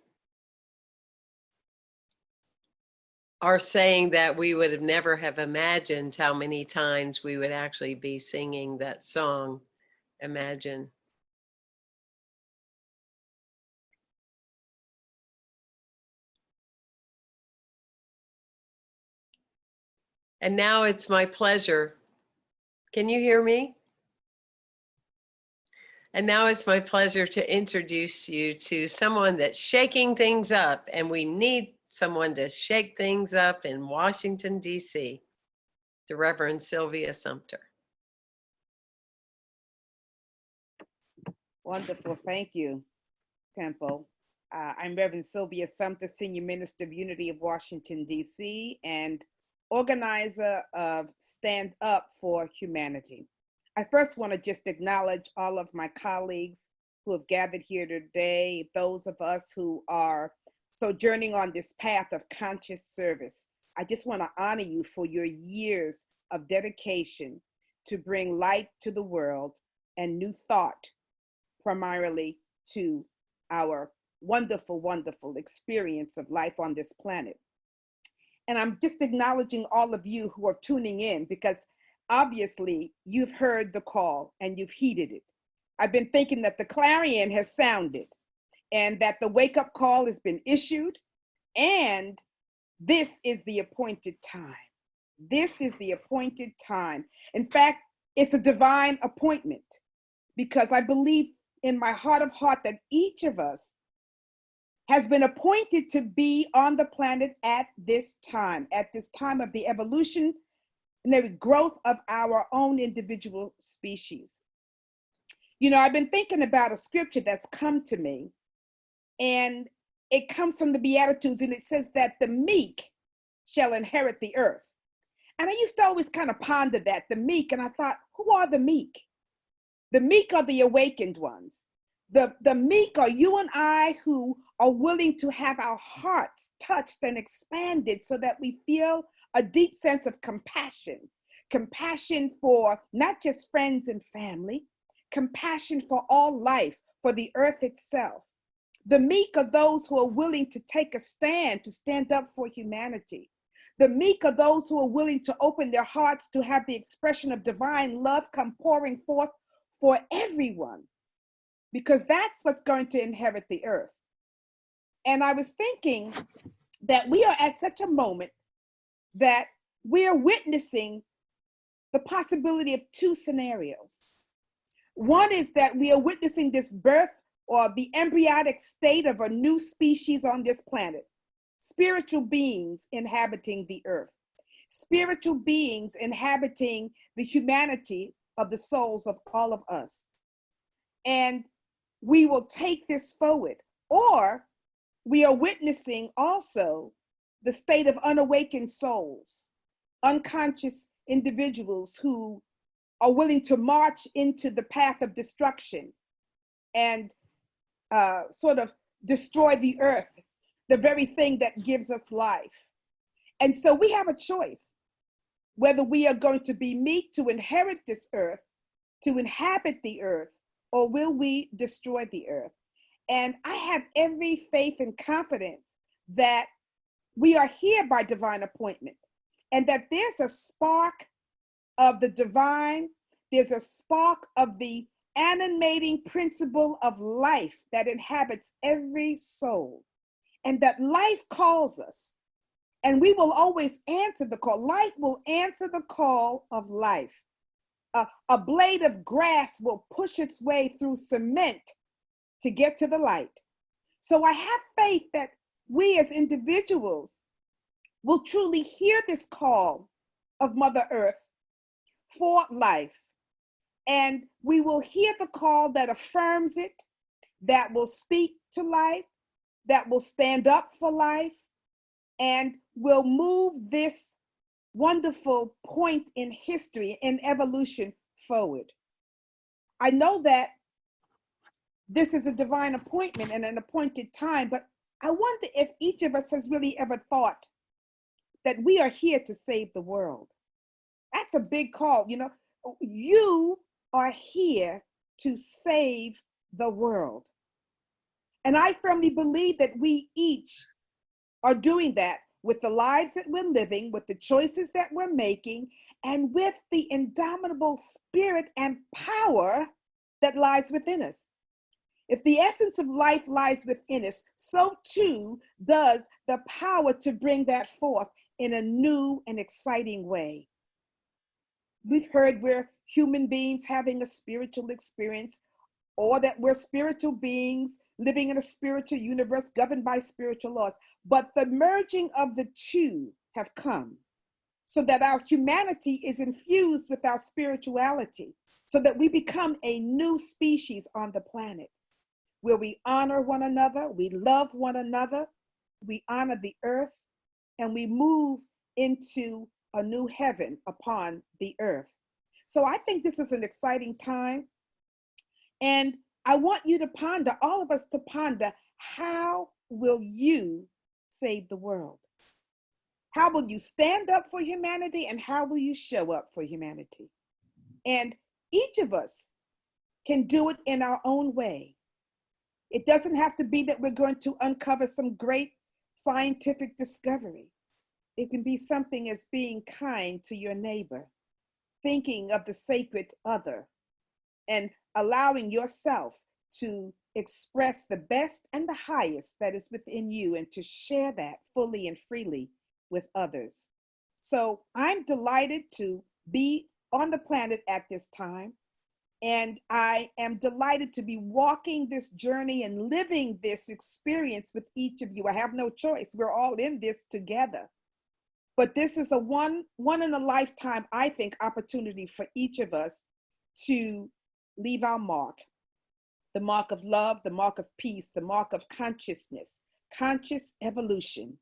are saying that we would have never have imagined how many times we would actually be singing that song, Imagine. And now it's my pleasure. Can you hear me? And now it's my pleasure to introduce you to someone that's shaking things up, and we need someone to shake things up in Washington, D.C., the Reverend Sylvia Sumter. Wonderful. Thank you, Temple. I'm Reverend Sylvia Sumter, Senior Minister of Unity of Washington, D.C., and organizer of Stand Up for Humanity. I first want to just acknowledge all of my colleagues who have gathered here today, those of us who are sojourning on this path of conscious service. I just want to honor you for your years of dedication to bring light to the world and new thought, primarily to our wonderful, wonderful experience of life on this planet. And I'm just acknowledging all of you who are tuning in, because obviously you've heard the call and you've heeded it. I've been thinking that the clarion has sounded and that the wake-up call has been issued, and this is the appointed time. This is the appointed time. In fact, it's a divine appointment, because I believe in my heart of heart that each of us has been appointed to be on the planet at this time of the evolution and the growth of our own individual species. You know, I've been thinking about a scripture that's come to me, and it comes from the Beatitudes, and it says that the meek shall inherit the earth. And I used to always kind of ponder that, the meek, and I thought, who are the meek? The meek are the awakened ones. The meek are you and I who are willing to have our hearts touched and expanded so that we feel a deep sense of compassion. Compassion for not just friends and family, compassion for all life, for the earth itself. The meek are those who are willing to take a stand, to stand up for humanity. The meek are those who are willing to open their hearts to have the expression of divine love come pouring forth for everyone, because that's what's going to inherit the earth. And I was thinking that we are at such a moment that we are witnessing the possibility of two scenarios. One is that we are witnessing this birth or the embryonic state of a new species on this planet, spiritual beings inhabiting the earth, spiritual beings inhabiting the humanity of the souls of all of us. And we will take this forward. Or we are witnessing also the state of unawakened souls, unconscious individuals who are willing to march into the path of destruction and sort of destroy the earth, the very thing that gives us life. And so we have a choice, whether we are going to be meek to inherit this earth, to inhabit the earth, or will we destroy the earth? And I have every faith and confidence that we are here by divine appointment, and that there's a spark of the divine, there's a spark of the animating principle of life that inhabits every soul, and that life calls us, and we will always answer the call. Life will answer the call of life. A blade of grass will push its way through cement to get to the light. So I have faith that we as individuals will truly hear this call of Mother Earth for life. And we will hear the call that affirms it, that will speak to life, that will stand up for life, and will move this wonderful point in history, in evolution, forward. I know that this is a divine appointment and an appointed time, but I wonder if each of us has really ever thought that we are here to save the world. That's a big call. You know, you are here to save the world. And I firmly believe that we each are doing that with the lives that we're living, with the choices that we're making, and with the indomitable spirit and power that lies within us. If the essence of life lies within us, so too does the power to bring that forth in a new and exciting way. We've heard we're human beings having a spiritual experience. or that we're spiritual beings living in a spiritual universe governed by spiritual laws. But the merging of the two have come so that our humanity is infused with our spirituality, so that we become a new species on the planet where we honor one another, we love one another, we honor the earth, and we move into a new heaven upon the earth. So I think this is an exciting time. And I want you to ponder, all of us to ponder, how will you save the world? How will you stand up for humanity, and how will you show up for humanity? And each of us can do it in our own way. It doesn't have to be that we're going to uncover some great scientific discovery. It can be something as being kind to your neighbor, thinking of the sacred other, and allowing yourself to express the best and the highest that is within you, and to share that fully and freely with others. So I'm delighted to be on the planet at this time. And I am delighted to be walking this journey and living this experience with each of you. I have no choice. We're all in this together. But this is a one in a lifetime, I think, opportunity for each of us to leave our mark. The mark of love, the mark of peace, the mark of consciousness, conscious evolution,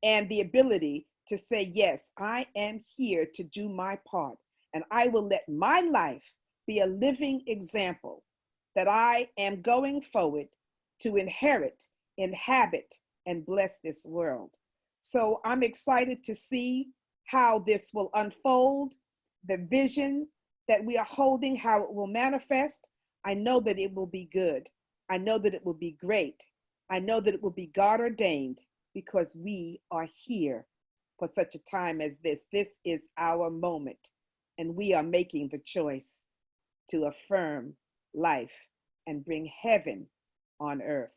and the ability to say, yes, I am here to do my part. And I will let my life be a living example that I am going forward to inherit, inhabit, and bless this world. So I'm excited to see how this will unfold, the vision that we are holding, how it will manifest. I know that it will be good. I know that it will be great. I know that it will be God ordained, because we are here for such a time as this. This is our moment, and we are making the choice to affirm life and bring heaven on earth.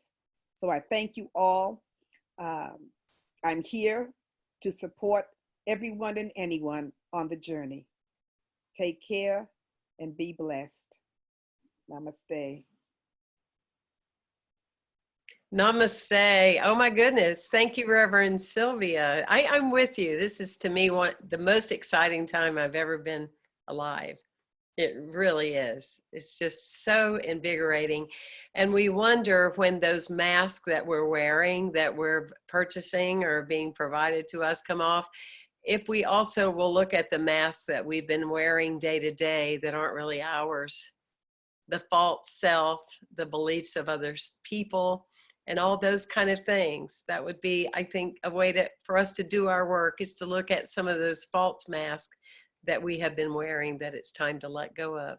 So I thank you all. I'm here to support everyone and anyone on the journey. Take care and be blessed. Namaste. Namaste. Oh my goodness. Thank you, Reverend Sylvia. I'm with you. This is, to me, the most exciting time I've ever been alive. It really is. It's just so invigorating. And we wonder, when those masks that we're wearing, that we're purchasing or being provided to us, come off, if we also will look at the masks that we've been wearing day to day that aren't really ours, the false self, the beliefs of other people, and all those kind of things. That would be, I think, a way for us to do our work, is to look at some of those false masks that we have been wearing, that it's time to let go of.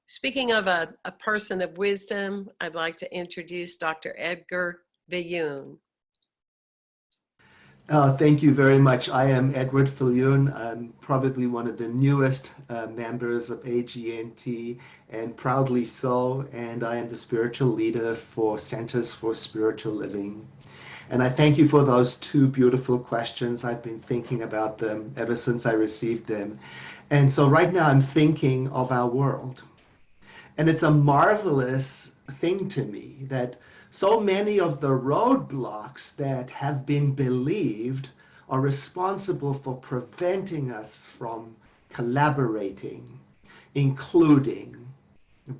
Speaking of a person of wisdom, I'd like to introduce Dr. Edgar Viljoen. Thank you very much. I am Edward Viljoen. I'm probably one of the newest members of AGNT, and proudly so. And I am the spiritual leader for Centers for Spiritual Living. And I thank you for those two beautiful questions. I've been thinking about them ever since I received them. And so right now I'm thinking of our world. And it's a marvelous thing to me that so many of the roadblocks that have been believed are responsible for preventing us from collaborating, including,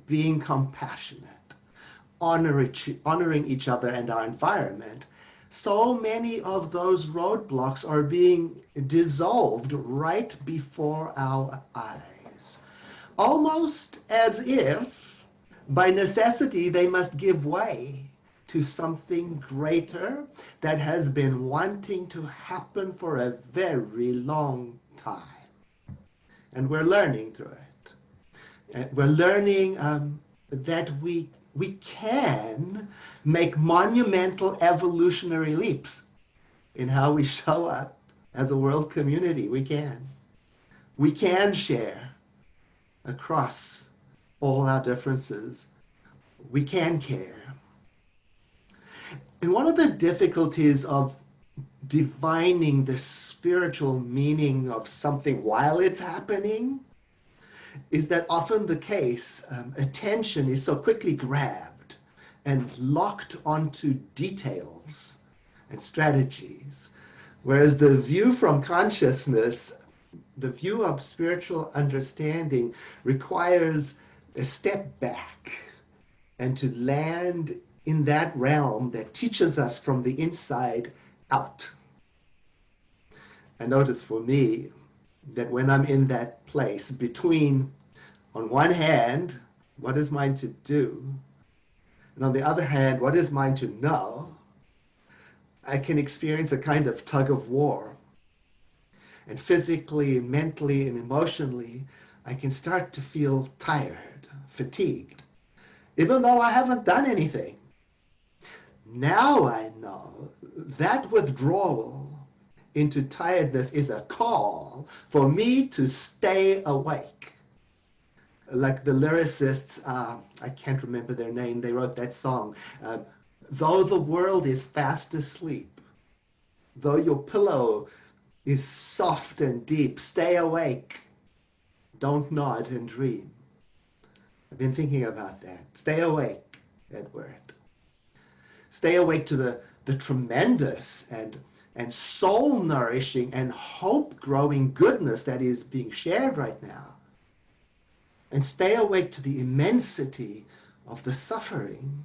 being compassionate, honoring each other and our environment. So many of those roadblocks are being dissolved right before our eyes, almost as if by necessity they must give way to something greater that has been wanting to happen for a very long time. And we're learning through it. And we're learning that we can make monumental evolutionary leaps in how we show up as a world community. We can share across all our differences. We can care. And one of the difficulties of divining the spiritual meaning of something while it's happening is that often the case, attention is so quickly grabbed and locked onto details and strategies, whereas the view from consciousness, the view of spiritual understanding, requires a step back and to land in that realm that teaches us from the inside out. I notice for me that when I'm in that place between, on one hand, what is mine to do, and on the other hand, what is mine to know, I can experience a kind of tug of war. And physically, mentally, and emotionally, I can start to feel tired, fatigued, even though I haven't done anything. Now I know that withdrawal into tiredness is a call for me to stay awake. Like the lyricists, I can't remember their name, they wrote that song, though the world is fast asleep, though your pillow is soft and deep, stay awake, don't nod and dream. I've been thinking about that. Stay awake, that word. Stay awake to the tremendous and soul nourishing and hope growing goodness that is being shared right now. And stay awake to the immensity of the suffering.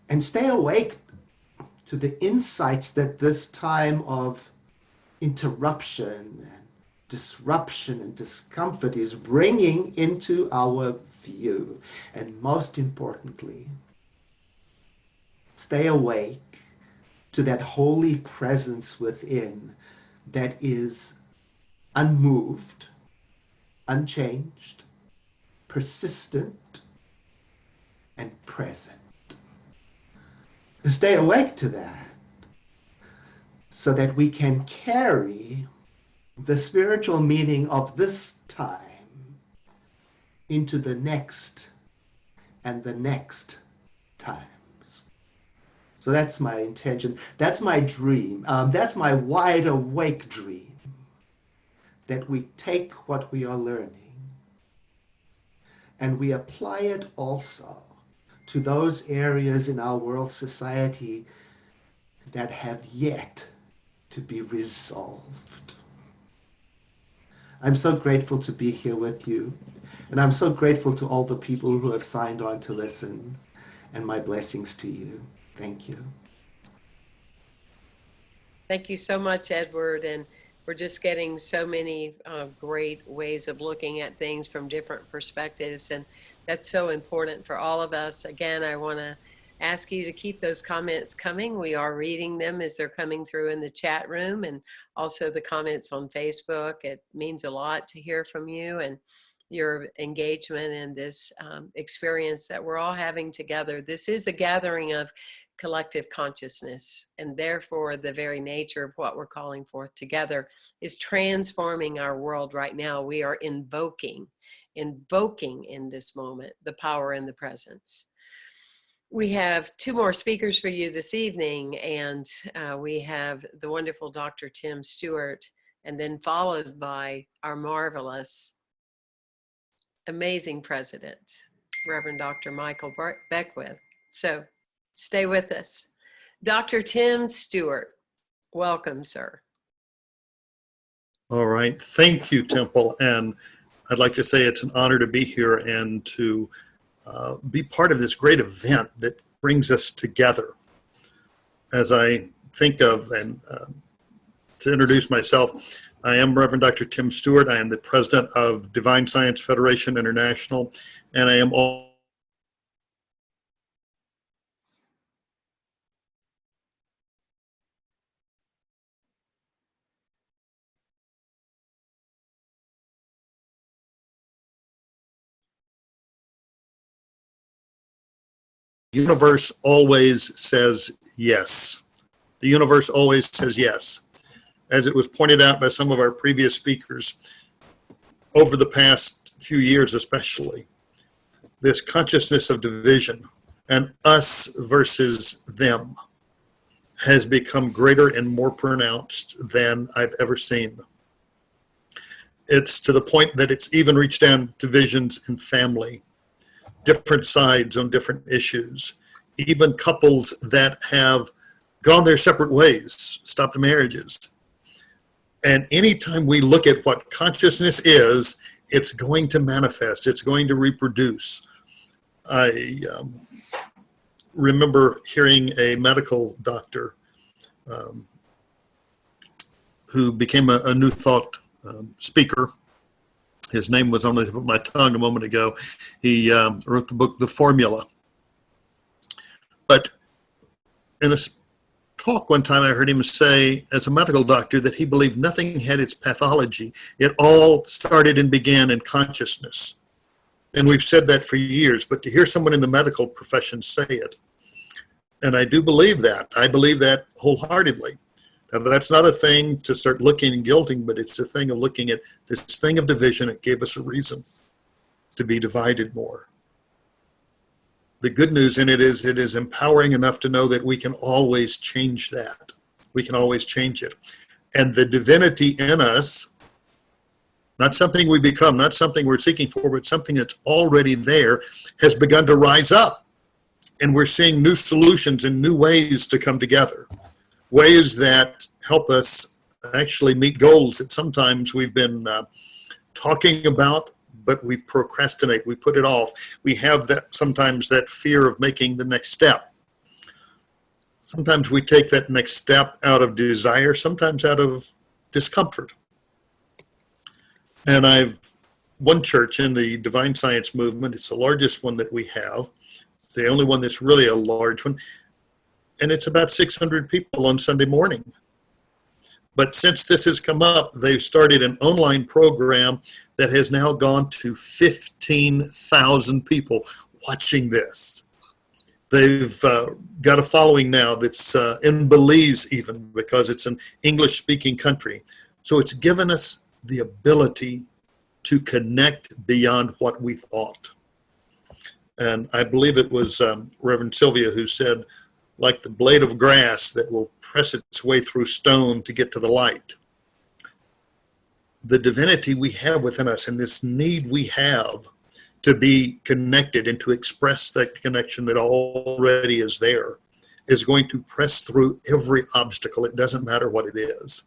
And stay awake to the insights that this time of interruption and disruption and discomfort is bringing into our view. And most importantly, stay awake to that holy presence within that is unmoved, unchanged, persistent, and present. Stay awake to that so that we can carry the spiritual meaning of this time into the next and the next times. So that's my intention. That's my dream. That's my wide awake dream. That we take what we are learning and we apply it also to those areas in our world society that have yet to be resolved. I'm so grateful to be here with you, and I'm so grateful to all the people who have signed on to listen, and my blessings to you. Thank you. Thank you so much, Edward. And we're just getting so many great ways of looking at things from different perspectives. And that's so important for all of us. Again, I want to ask you to keep those comments coming. We are reading them as they're coming through in the chat room and also the comments on Facebook. It means a lot to hear from you and your engagement in this experience that we're all having together. This is a gathering of collective consciousness, and therefore the very nature of what we're calling forth together is transforming our world right now. We are invoking in this moment the power in the presence. We have two more speakers for you this evening, and we have the wonderful Dr. Tim Stewart, and then followed by our marvelous, amazing president, Reverend Dr. Michael Beckwith. So stay with us. Dr. Tim Stewart, welcome, sir. All right. Thank you, Temple. And I'd like to say it's an honor to be here and to be part of this great event that brings us together. As I think of, and to introduce myself, I am Reverend Dr. Tim Stewart. I am the president of Divine Science Federation International, and I am all The universe always says yes. The universe always says yes. As it was pointed out by some of our previous speakers, over the past few years especially, this consciousness of division and us versus them has become greater and more pronounced than I've ever seen. It's to the point that it's even reached down divisions in family, different sides on different issues, even couples that have gone their separate ways, stopped marriages. And anytime we look at what consciousness is, it's going to manifest, it's going to reproduce. I remember hearing a medical doctor who became a New Thought speaker. His name was on the tip of my tongue a moment ago. He wrote the book, The Formula. But in a talk one time, I heard him say, as a medical doctor, that he believed nothing had its pathology. It all started and began in consciousness. And we've said that for years, but to hear someone in the medical profession say it, and I do believe that. I believe that wholeheartedly. Now, that's not a thing to start looking and guilting, but it's a thing of looking at this thing of division. It gave us a reason to be divided more. The good news in it is empowering enough to know that we can always change that. We can always change it. And the divinity in us, not something we become, not something we're seeking for, but something that's already there, has begun to rise up. And we're seeing new solutions and new ways to come together. Ways that help us actually meet goals that sometimes we've been talking about, but we procrastinate, we put it off. We have that sometimes that fear of making the next step. Sometimes we take that next step out of desire, sometimes out of discomfort. And one church in the Divine Science movement, it's the largest one that we have. It's the only one that's really a large one. And it's about 600 people on Sunday morning. But since this has come up, they've started an online program that has now gone to 15,000 people watching this. They've got a following now that's in Belize even, because it's an English-speaking country. So it's given us the ability to connect beyond what we thought. And I believe it was Reverend Sylvia who said, like the blade of grass that will press its way through stone to get to the light. The divinity we have within us and this need we have to be connected and to express that connection that already is there is going to press through every obstacle. It doesn't matter what it is.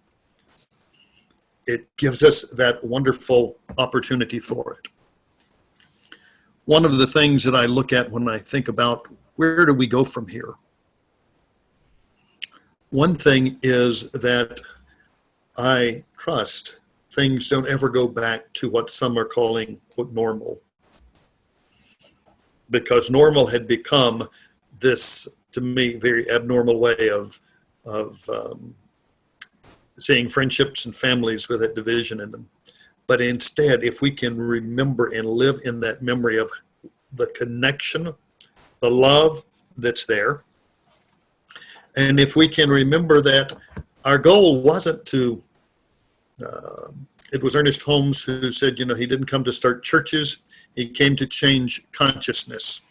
It gives us that wonderful opportunity for it. One of the things that I look at when I think about where do we go from here? One thing is that I trust things don't ever go back to what some are calling, quote, normal. Because normal had become this, to me, very abnormal way of seeing friendships and families with that division in them. But instead, if we can remember and live in that memory of the connection, the love that's there, and if we can remember that our goal wasn't to, it was Ernest Holmes who said, he didn't come to start churches, he came to change consciousness.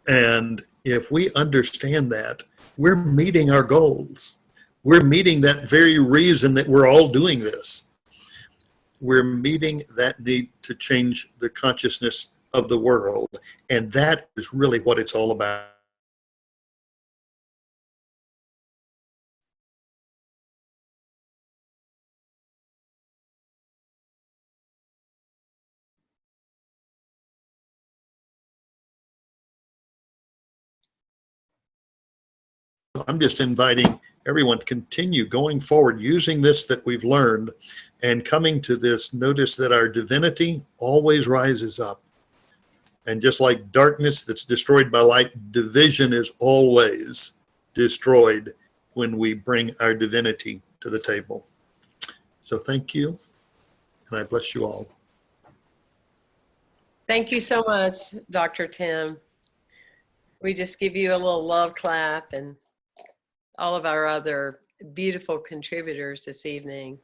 And if we understand that, we're meeting our goals. We're meeting that very reason that we're all doing this. We're meeting that need to change the consciousness of the world. And that is really what it's all about. I'm just inviting everyone to continue going forward, using this that we've learned and coming to this notice that our divinity always rises up. And just like darkness that's destroyed by light, division is always destroyed when we bring our divinity to the table. So thank you, and I bless you all. Thank you so much, Dr. Tim. We just give you a little love clap and all of our other beautiful contributors this evening.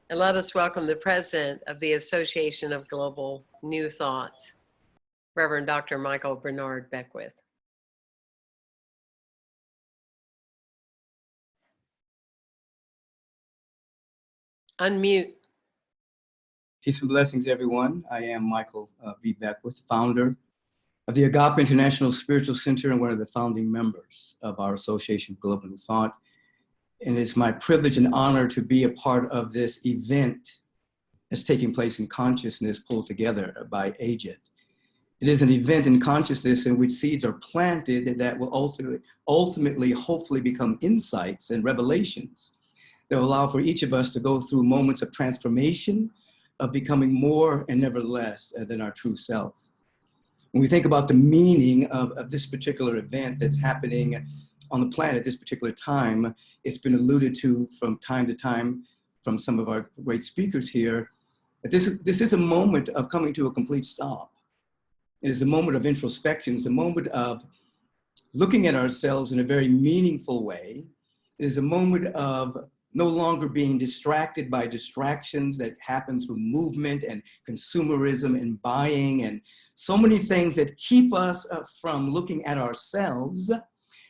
And let us welcome the president of the Association of Global New Thought, Reverend Dr. Michael Bernard Beckwith. Unmute. Peace and blessings, everyone. I am Michael B. Beckwith, founder of the Agape International Spiritual Center and one of the founding members of our Association of Global New Thought. And it's my privilege and honor to be a part of this event that's taking place in consciousness pulled together by AGNT. It is an event in consciousness in which seeds are planted that will ultimately, hopefully become insights and revelations that will allow for each of us to go through moments of transformation, of becoming more and never less than our true self. When we think about the meaning of this particular event that's happening on the planet at this particular time, it's been alluded to from time to time from some of our great speakers here. This is a moment of coming to a complete stop. It is a moment of introspection. It's a moment of looking at ourselves in a very meaningful way. It is a moment of no longer being distracted by distractions that happen through movement and consumerism and buying and so many things that keep us from looking at ourselves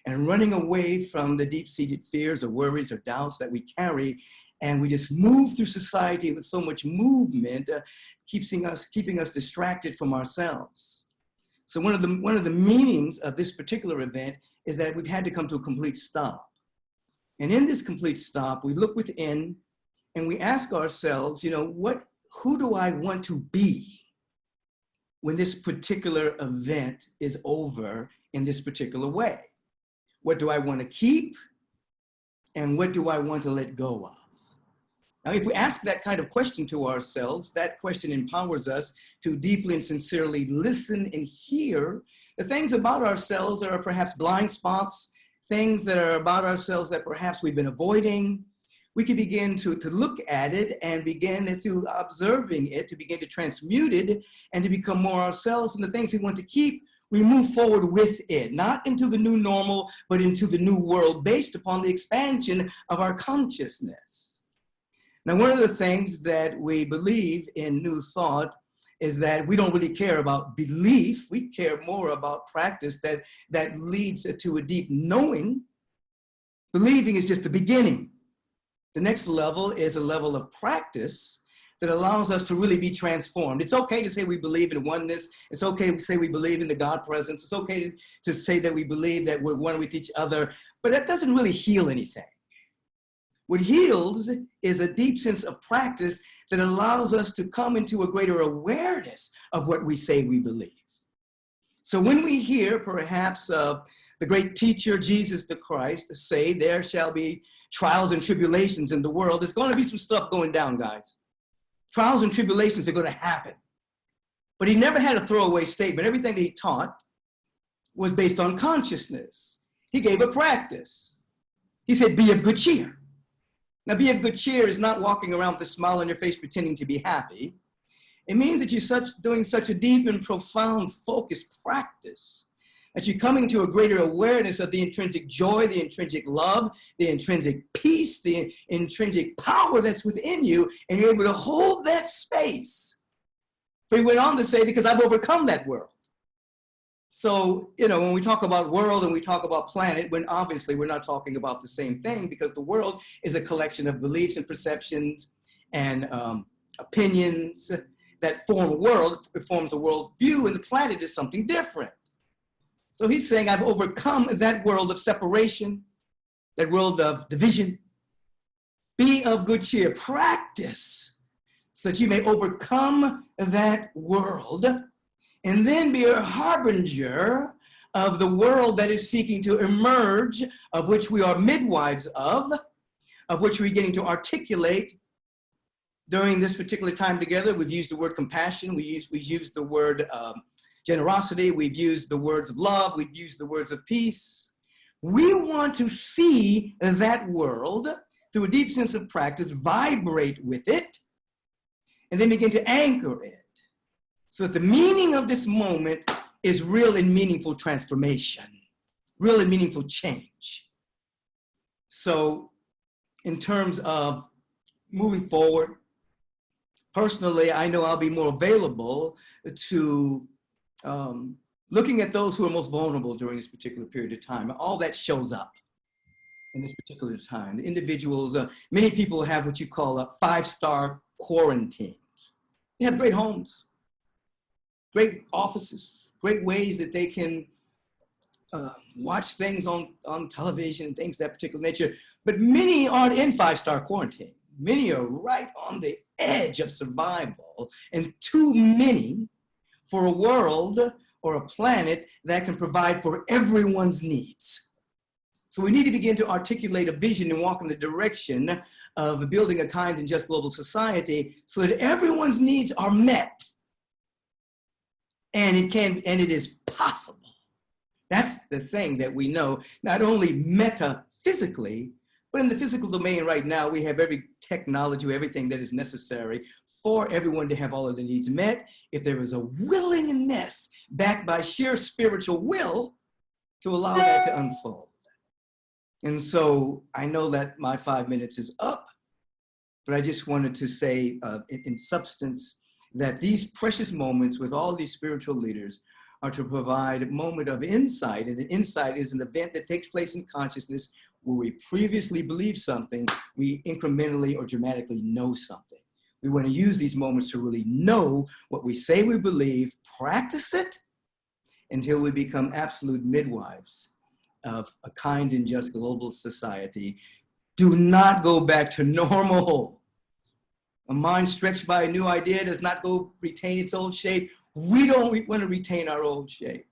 and running away from the deep-seated fears or worries or doubts that we carry. And we just move through society with so much movement, keeping us distracted from ourselves. So one of the meanings of this particular event is that we've had to come to a complete stop. And in this complete stop, we look within and we ask ourselves, who do I want to be when this particular event is over in this particular way? What do I want to keep? And what do I want to let go of? Now, if we ask that kind of question to ourselves, that question empowers us to deeply and sincerely listen and hear the things about ourselves that are perhaps blind spots, things that are about ourselves that perhaps we've been avoiding. We can begin to look at it and begin through observing it, to begin to transmute it and to become more ourselves. And the things we want to keep, we move forward with it, not into the new normal, but into the new world based upon the expansion of our consciousness. Now, one of the things that we believe in New Thought is that we don't really care about belief. We care more about practice that leads to a deep knowing. Believing is just the beginning. The next level is a level of practice that allows us to really be transformed. It's okay to say we believe in oneness. It's okay to say we believe in the God presence. It's okay to say that we believe that we're one with each other, but that doesn't really heal anything. What heals is a deep sense of practice that allows us to come into a greater awareness of what we say we believe. So when we hear perhaps the great teacher, Jesus the Christ, say there shall be trials and tribulations in the world, there's going to be some stuff going down, guys. Trials and tribulations are going to happen. But he never had a throwaway statement. Everything that he taught was based on consciousness. He gave a practice. He said, be of good cheer. Now, be of good cheer is not walking around with a smile on your face pretending to be happy. It means that you're doing such a deep and profound focused practice that you're coming to a greater awareness of the intrinsic joy, the intrinsic love, the intrinsic peace, the intrinsic power that's within you, and you're able to hold that space. But he went on to say, because I've overcome that world. So, when we talk about world and we talk about planet, when obviously we're not talking about the same thing, because the world is a collection of beliefs and perceptions and opinions that form a world. It forms a world view, and the planet is something different. So he's saying, I've overcome that world of separation, that world of division. Be of good cheer. Practice so that you may overcome that world, and then be a harbinger of the world that is seeking to emerge, of which we are midwives of which we're getting to articulate during this particular time together. We've used the word compassion. We've used the word generosity. We've used the words of love. We've used the words of peace. We want to see that world through a deep sense of practice, vibrate with it, and then begin to anchor it. So the meaning of this moment is real and meaningful transformation, real and meaningful change. So in terms of moving forward, personally, I know I'll be more available to looking at those who are most vulnerable during this particular period of time. All that shows up. in this particular time. The individuals, many people have what you call a 5-star quarantines. They have great homes, great offices, great ways that they can watch things on television and things of that particular nature. But many aren't in 5-star quarantine. Many are right on the edge of survival, and too many for a world or a planet that can provide for everyone's needs. So we need to begin to articulate a vision and walk in the direction of building a kind and just global society so that everyone's needs are met. And it is possible. That's the thing that we know, not only metaphysically, but in the physical domain right now, we have every technology, everything that is necessary for everyone to have all of their needs met. If there is a willingness backed by sheer spiritual will to allow that to unfold. And so I know that my 5 minutes is up, but I just wanted to say in substance that these precious moments with all these spiritual leaders are to provide a moment of insight. And the insight is an event that takes place in consciousness where we previously believed something, we incrementally or dramatically know something. We want to use these moments to really know what we say we believe, practice it until we become absolute midwives of a kind and just global society. Do not go back to normal. A mind stretched by a new idea does not go retain its old shape. We don't want to retain our old shape.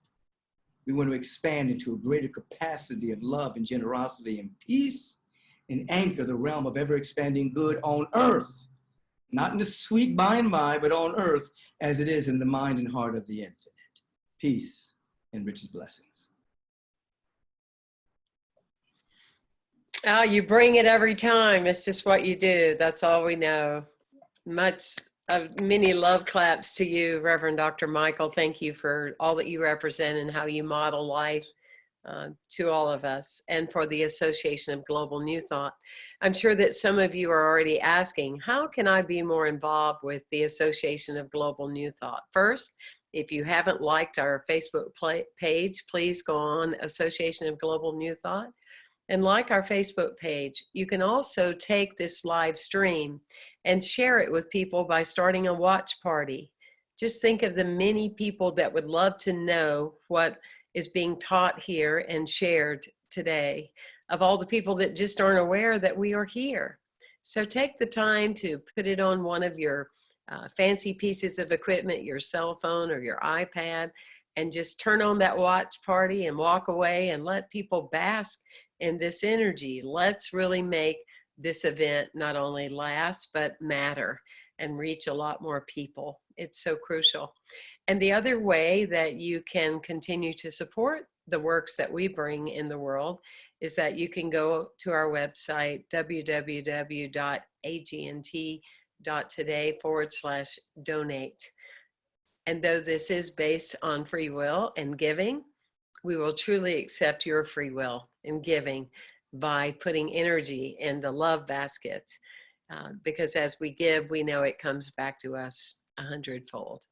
We want to expand into a greater capacity of love and generosity and peace and anchor the realm of ever-expanding good on earth, not in the sweet by and by, but on earth as it is in the mind and heart of the infinite. Peace and richest blessings. Oh, you bring it every time. It's just what you do. That's all we know. Many love claps to you, Reverend Dr. Michael. Thank you for all that you represent and how you model life to all of us, and for the Association of Global New Thought. I'm sure that some of you are already asking, how can I be more involved with the Association of Global New Thought? First, if you haven't liked our Facebook page, please go on Association of Global New Thought and like our Facebook page. You can also take this live stream and share it with people by starting a watch party. Just think of the many people that would love to know what is being taught here and shared today, of all the people that just aren't aware that we are here. So take the time to put it on one of your fancy pieces of equipment, your cell phone or your iPad, and just turn on that watch party and walk away and let people bask in this energy. Let's really make this event not only last, but matter and reach a lot more people. It's so crucial. And the other way that you can continue to support the works that we bring in the world is that you can go to our website, www.agnt.today/donate. And though this is based on free will and giving, we will truly accept your free will and giving by putting energy in the love basket. Because as we give, we know it comes back to us 100-fold.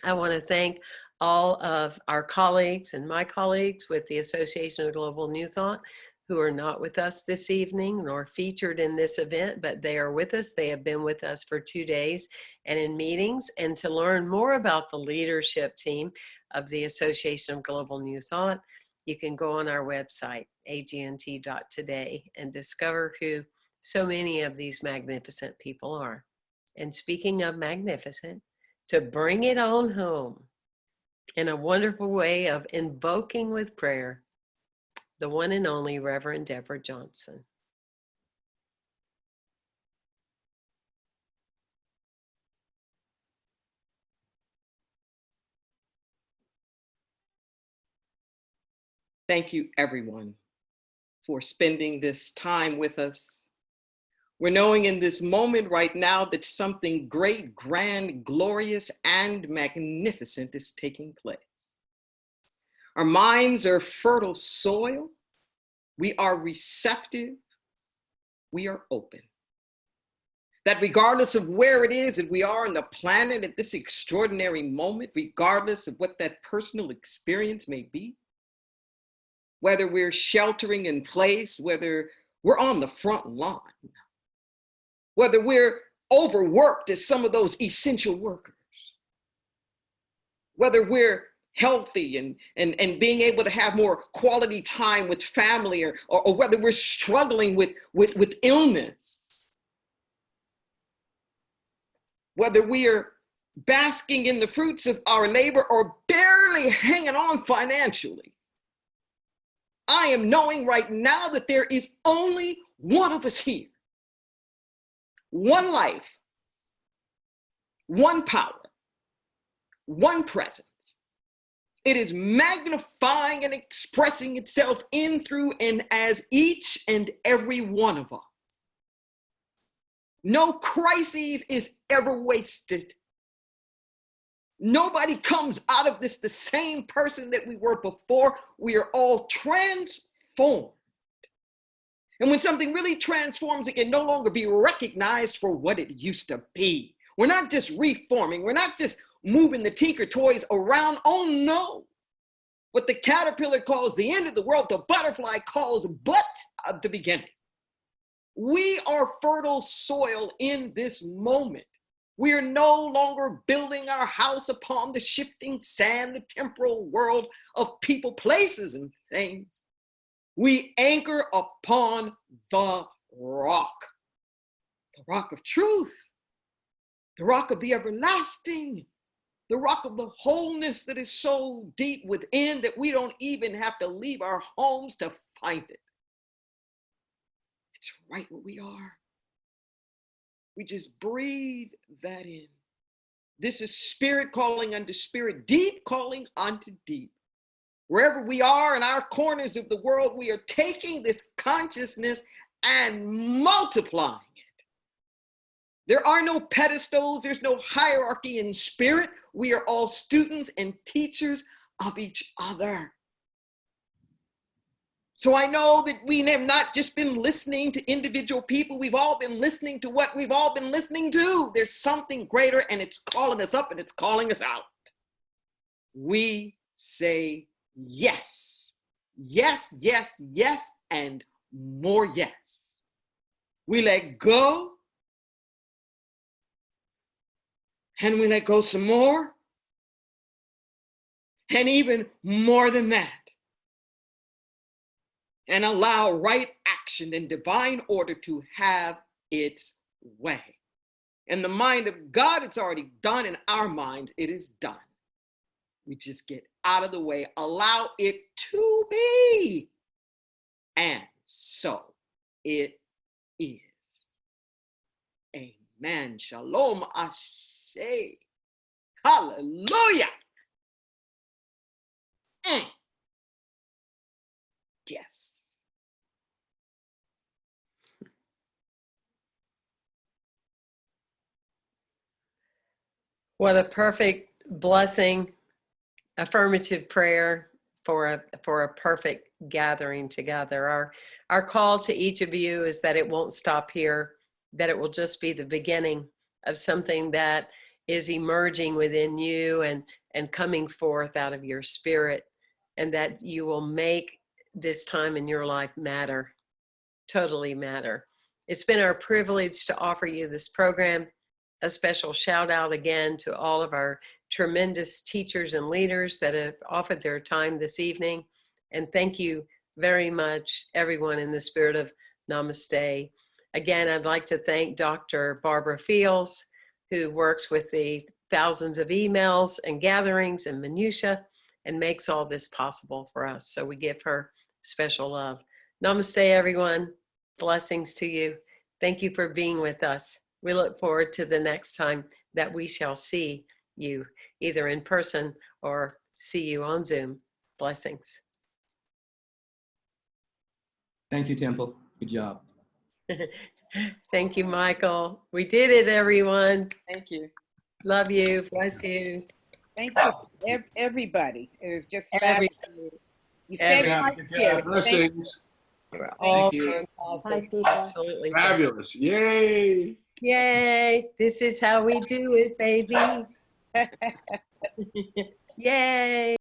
I want to thank all of our colleagues and my colleagues with the Association of Global New Thought who are not with us this evening nor featured in this event, but they are with us. They have been with us for 2 days and in meetings. And to learn more about the leadership team of the Association of Global New Thought, you can go on our website, agnt.today, and discover who so many of these magnificent people are. And speaking of magnificent, to bring it on home in a wonderful way of invoking with prayer, the one and only Reverend Deborah Johnson. Thank you, everyone, for spending this time with us. We're knowing in this moment right now that something great, grand, glorious, and magnificent is taking place. Our minds are fertile soil. We are receptive. We are open. That regardless of where it is that we are on the planet at this extraordinary moment, regardless of what that personal experience may be, whether we're sheltering in place, whether we're on the front line, whether we're overworked as some of those essential workers, whether we're healthy and being able to have more quality time with family, or whether we're struggling with illness, whether we are basking in the fruits of our labor or barely hanging on financially. I am knowing right now that there is only one of us here. One life, one power, one presence. It is magnifying and expressing itself in, through, and as each and every one of us. No crises is ever wasted. Nobody comes out of this the same person that we were before. We are all transformed. And when something really transforms, it can no longer be recognized for what it used to be. We're not just reforming. We're not just moving the Tinker toys around. Oh no. What the caterpillar calls the end of the world, the butterfly calls but of the beginning. We are fertile soil in this moment. We are no longer building our house upon the shifting sand, the temporal world of people, places, and things. We anchor upon the rock of truth, the rock of the everlasting, the rock of the wholeness that is so deep within that we don't even have to leave our homes to find it. It's right where we are. We just breathe that in. This is spirit calling unto spirit, deep calling unto deep. Wherever we are in our corners of the world, we are taking this consciousness and multiplying it. There are no pedestals, there's no hierarchy in spirit. We are all students and teachers of each other. So I know that we have not just been listening to individual people, we've all been listening to what we've all been listening to. There's something greater, and it's calling us up and it's calling us out. We say yes, yes, yes, yes, and more yes. We let go, and we let go some more, and even more than that. And allow right action and divine order to have its way. In the mind of God, it's already done. In our minds, it is done. We just get out of the way, allow it to be. And so it is. Amen. Shalom. Ashe. Hallelujah. Yes. What a perfect blessing, affirmative prayer for a perfect gathering together. Our call to each of you is that it won't stop here, that it will just be the beginning of something that is emerging within you and coming forth out of your spirit, and that you will make this time in your life matter, totally matter. It's been our privilege to offer you this program. A special shout out again to all of our tremendous teachers and leaders that have offered their time this evening. And thank you very much, everyone, in the spirit of namaste. Again, I'd like to thank Dr. Barbara Fields, who works with the thousands of emails and gatherings and minutia and makes all this possible for us. So we give her special love. Namaste, everyone. Blessings to you. Thank you for being with us. We look forward to the next time that we shall see you, either in person or see you on Zoom. Blessings. Thank you, Temple. Good job. Thank you, Michael. We did it, everyone. Thank you. Love you. Bless you. Thank you, everybody. It was just Every- fabulous. You fed my Good job. spirit. Thank you. Blessings. You're all you. fantastic. people. Absolutely. Fabulous. Yay. Yay. This is how we do it, baby. Yay.